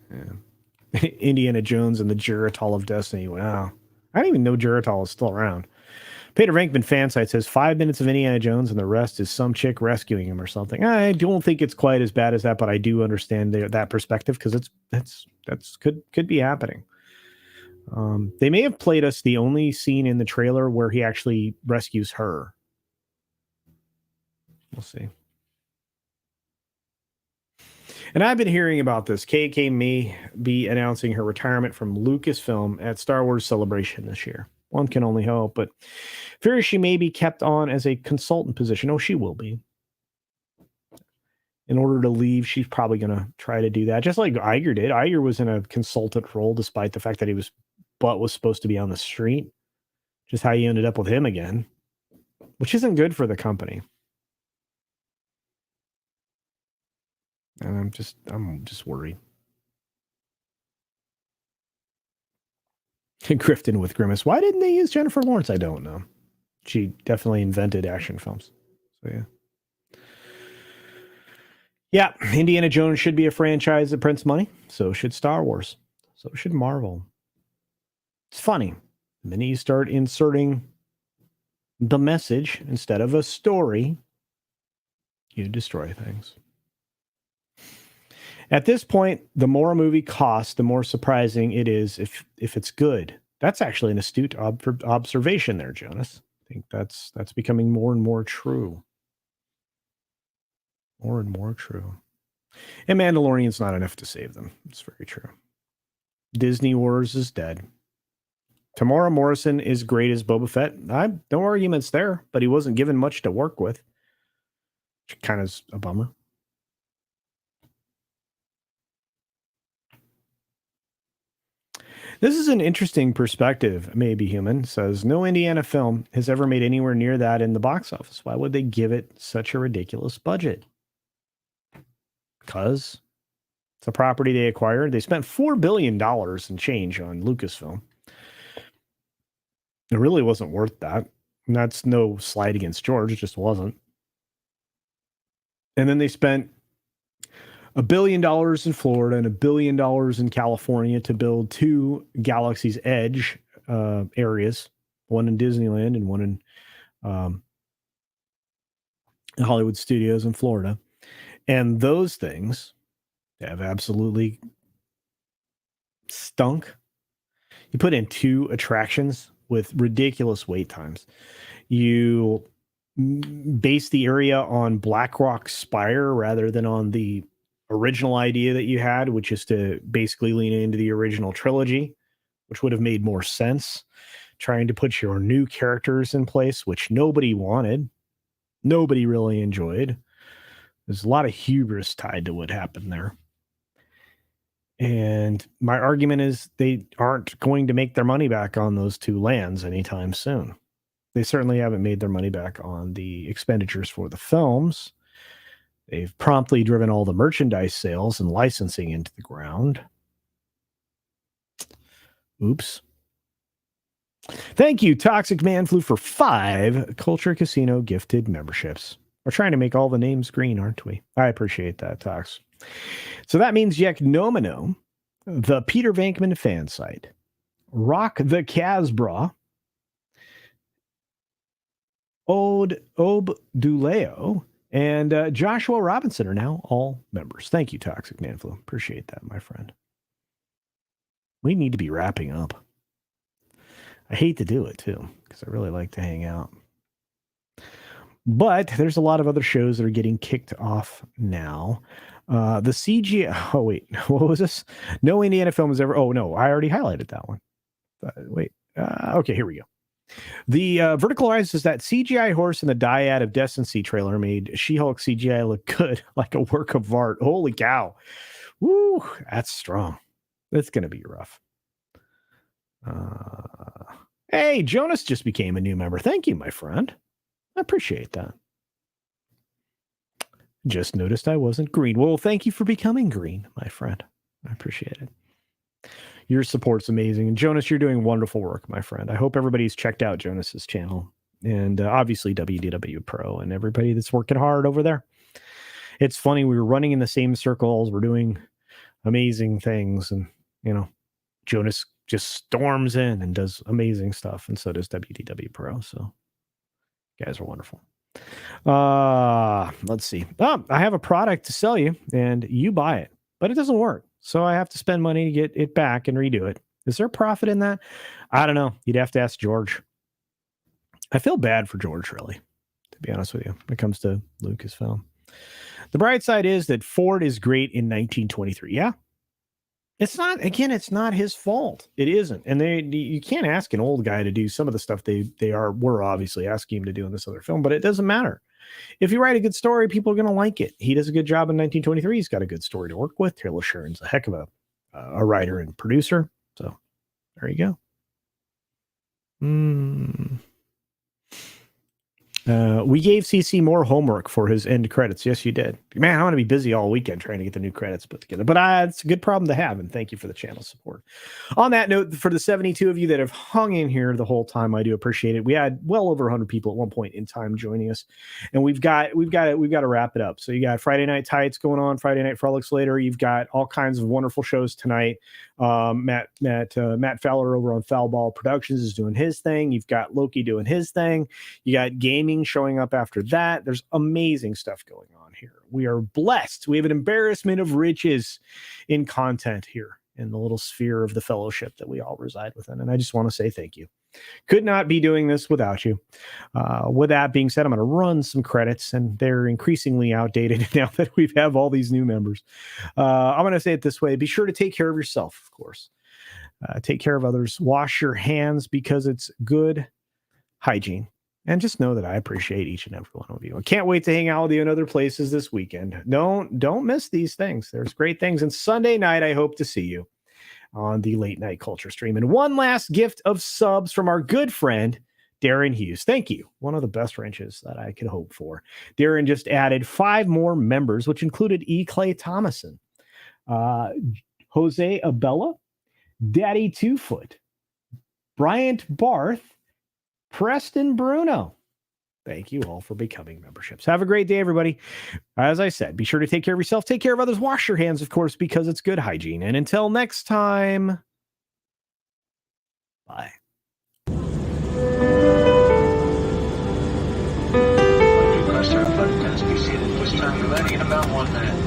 Yeah. Indiana Jones and the Geritol of Destiny. Wow. I don't even know Geritol is still around. Peter Venkman fansite says 5 minutes of Indiana Jones and the rest is some chick rescuing him or something. I don't think it's quite as bad as that, but I do understand that perspective because that's could be happening. They may have played us the only scene in the trailer where he actually rescues her. We'll see. And I've been hearing about this. KK may be announcing her retirement from Lucasfilm at Star Wars Celebration this year. One can only hope, but fears she may be kept on as a consultant position. Oh, she will be. In order to leave, she's probably going to try to do that, just like Iger did. Iger was in a consultant role, despite the fact that he was supposed to be on the street. Just how you ended up with him again, which isn't good for the company. And I'm just worried. Grifton with Grimace. Why didn't they use Jennifer Lawrence? I don't know. She definitely invented action films. So yeah. Yeah, Indiana Jones should be a franchise that prints money. So should Star Wars. So should Marvel. It's funny. The minute you start inserting the message instead of a story, you destroy things. At this point, the more a movie costs, the more surprising it is if it's good. That's actually an astute observation there, Jonas. I think that's becoming more and more true. More and more true. And Mandalorian's not enough to save them. It's very true. Disney Wars is dead. Tamora Morrison is great as Boba Fett. No arguments there, but he wasn't given much to work with. Which kind of is a bummer. This is an interesting perspective. Maybe Human says no Indiana film has ever made anywhere near that in the box office. Why would they give it such a ridiculous budget? Because it's a property they acquired. They spent $4 billion and change on Lucasfilm. It really wasn't worth that. And that's no slight against George. It just wasn't. And then they spent $1 billion in Florida and $1 billion in California to build 2 Galaxy's Edge areas, one in Disneyland and one in Hollywood Studios in Florida. And those things have absolutely stunk. You put in 2 attractions with ridiculous wait times. You base the area on Blackrock Spire rather than on the original idea that you had, which is to basically lean into the original trilogy, which would have made more sense. Trying to put your new characters in place, which nobody wanted, nobody really enjoyed. There's a lot of hubris tied to what happened there. And my argument is they aren't going to make their money back on those two lands anytime soon. They certainly haven't made their money back on the expenditures for the films. They've promptly driven all the merchandise sales and licensing into the ground. Oops. Thank you, Toxic Man Flu, for 5 Culture Casino gifted memberships. We're trying to make all the names green, aren't we? I appreciate that, Tox. So that means Yeknomino, the Peter Venkman fan site, Rock the Casbra, Obduleo, and Joshua Robinson are now all members. Thank you, Toxic Man Flu. Appreciate that, my friend. We need to be wrapping up. I hate to do it, too, because I really like to hang out. But there's a lot of other shows that are getting kicked off now. The CGI... Oh, wait. What was this? No Indiana film has ever... Oh, no. I already highlighted that one. Wait. Okay, here we go. The Verticalized is that CGI horse in the Dyad of Decency trailer made She-Hulk CGI look good, like a work of art. Holy cow. Woo, that's strong. That's going to be rough. Hey, Jonas just became a new member. Thank you, my friend. I appreciate that. Just noticed I wasn't green. Well, thank you for becoming green, my friend. I appreciate it. Your support's amazing. And Jonas, you're doing wonderful work, my friend. I hope everybody's checked out Jonas's channel. And obviously WDW Pro and everybody that's working hard over there. It's funny, we were running in the same circles. We're doing amazing things. And, you know, Jonas just storms in and does amazing stuff. And so does WDW Pro. So you guys are wonderful. Let's see. I have a product to sell you and you buy it, but it doesn't work. So I have to spend money to get it back and redo it. Is there profit in that? I don't know. You'd have to ask George. I feel bad for George, really, to be honest with you, when it comes to Lucasfilm. The bright side is that Ford is great in 1923. Yeah. It's not his fault. It isn't. And you can't ask an old guy to do some of the stuff we're obviously asking him to do in this other film, but it doesn't matter. If you write a good story, people are going to like it. He does a good job in 1923. He's got a good story to work with. Taylor Sheridan's a heck of a writer and producer. So there you go. We gave CC more homework for his end credits. Yes, you did. Man, I'm going to be busy all weekend trying to get the new credits put together. But it's a good problem to have, and thank you for the channel support. On that note, for the 72 of you that have hung in here the whole time, I do appreciate it. We had well over 100 people at one point in time joining us, and we've got to wrap it up. So you got Friday Night Tights going on, Friday Night Frolics later. You've got all kinds of wonderful shows tonight. Matt Fowler over on Foul Ball Productions is doing his thing. You've got Loki doing his thing. You got gaming showing up after that. There's amazing stuff going on here. We are blessed. We have an embarrassment of riches in content here in the little sphere of the fellowship that we all reside within. And I just want to say thank you. Could not be doing this without you. With that being said, I'm going to run some credits, and they're increasingly outdated now that we have all these new members. I'm going to say it this way. Be sure to take care of yourself, of course. Take care of others. Wash your hands because it's good hygiene. And just know that I appreciate each and every one of you. I can't wait to hang out with you in other places this weekend. Don't miss these things. There's great things. And Sunday night, I hope to see you on the Late Night Culture stream. And one last gift of subs from our good friend, Darren Hughes. Thank you. One of the best wrenches that I could hope for. Darren just added 5 more members, which included E. Clay Thomason, Jose Abella, Daddy Twofoot, Bryant Barth, Preston Bruno. Thank you all for becoming memberships. Have a great day, everybody. As I said, be sure to take care of yourself, take care of others, wash your hands, of course, because it's good hygiene. And until next time, bye. Please stand by. Be seated. This time, ready in about 1 minute.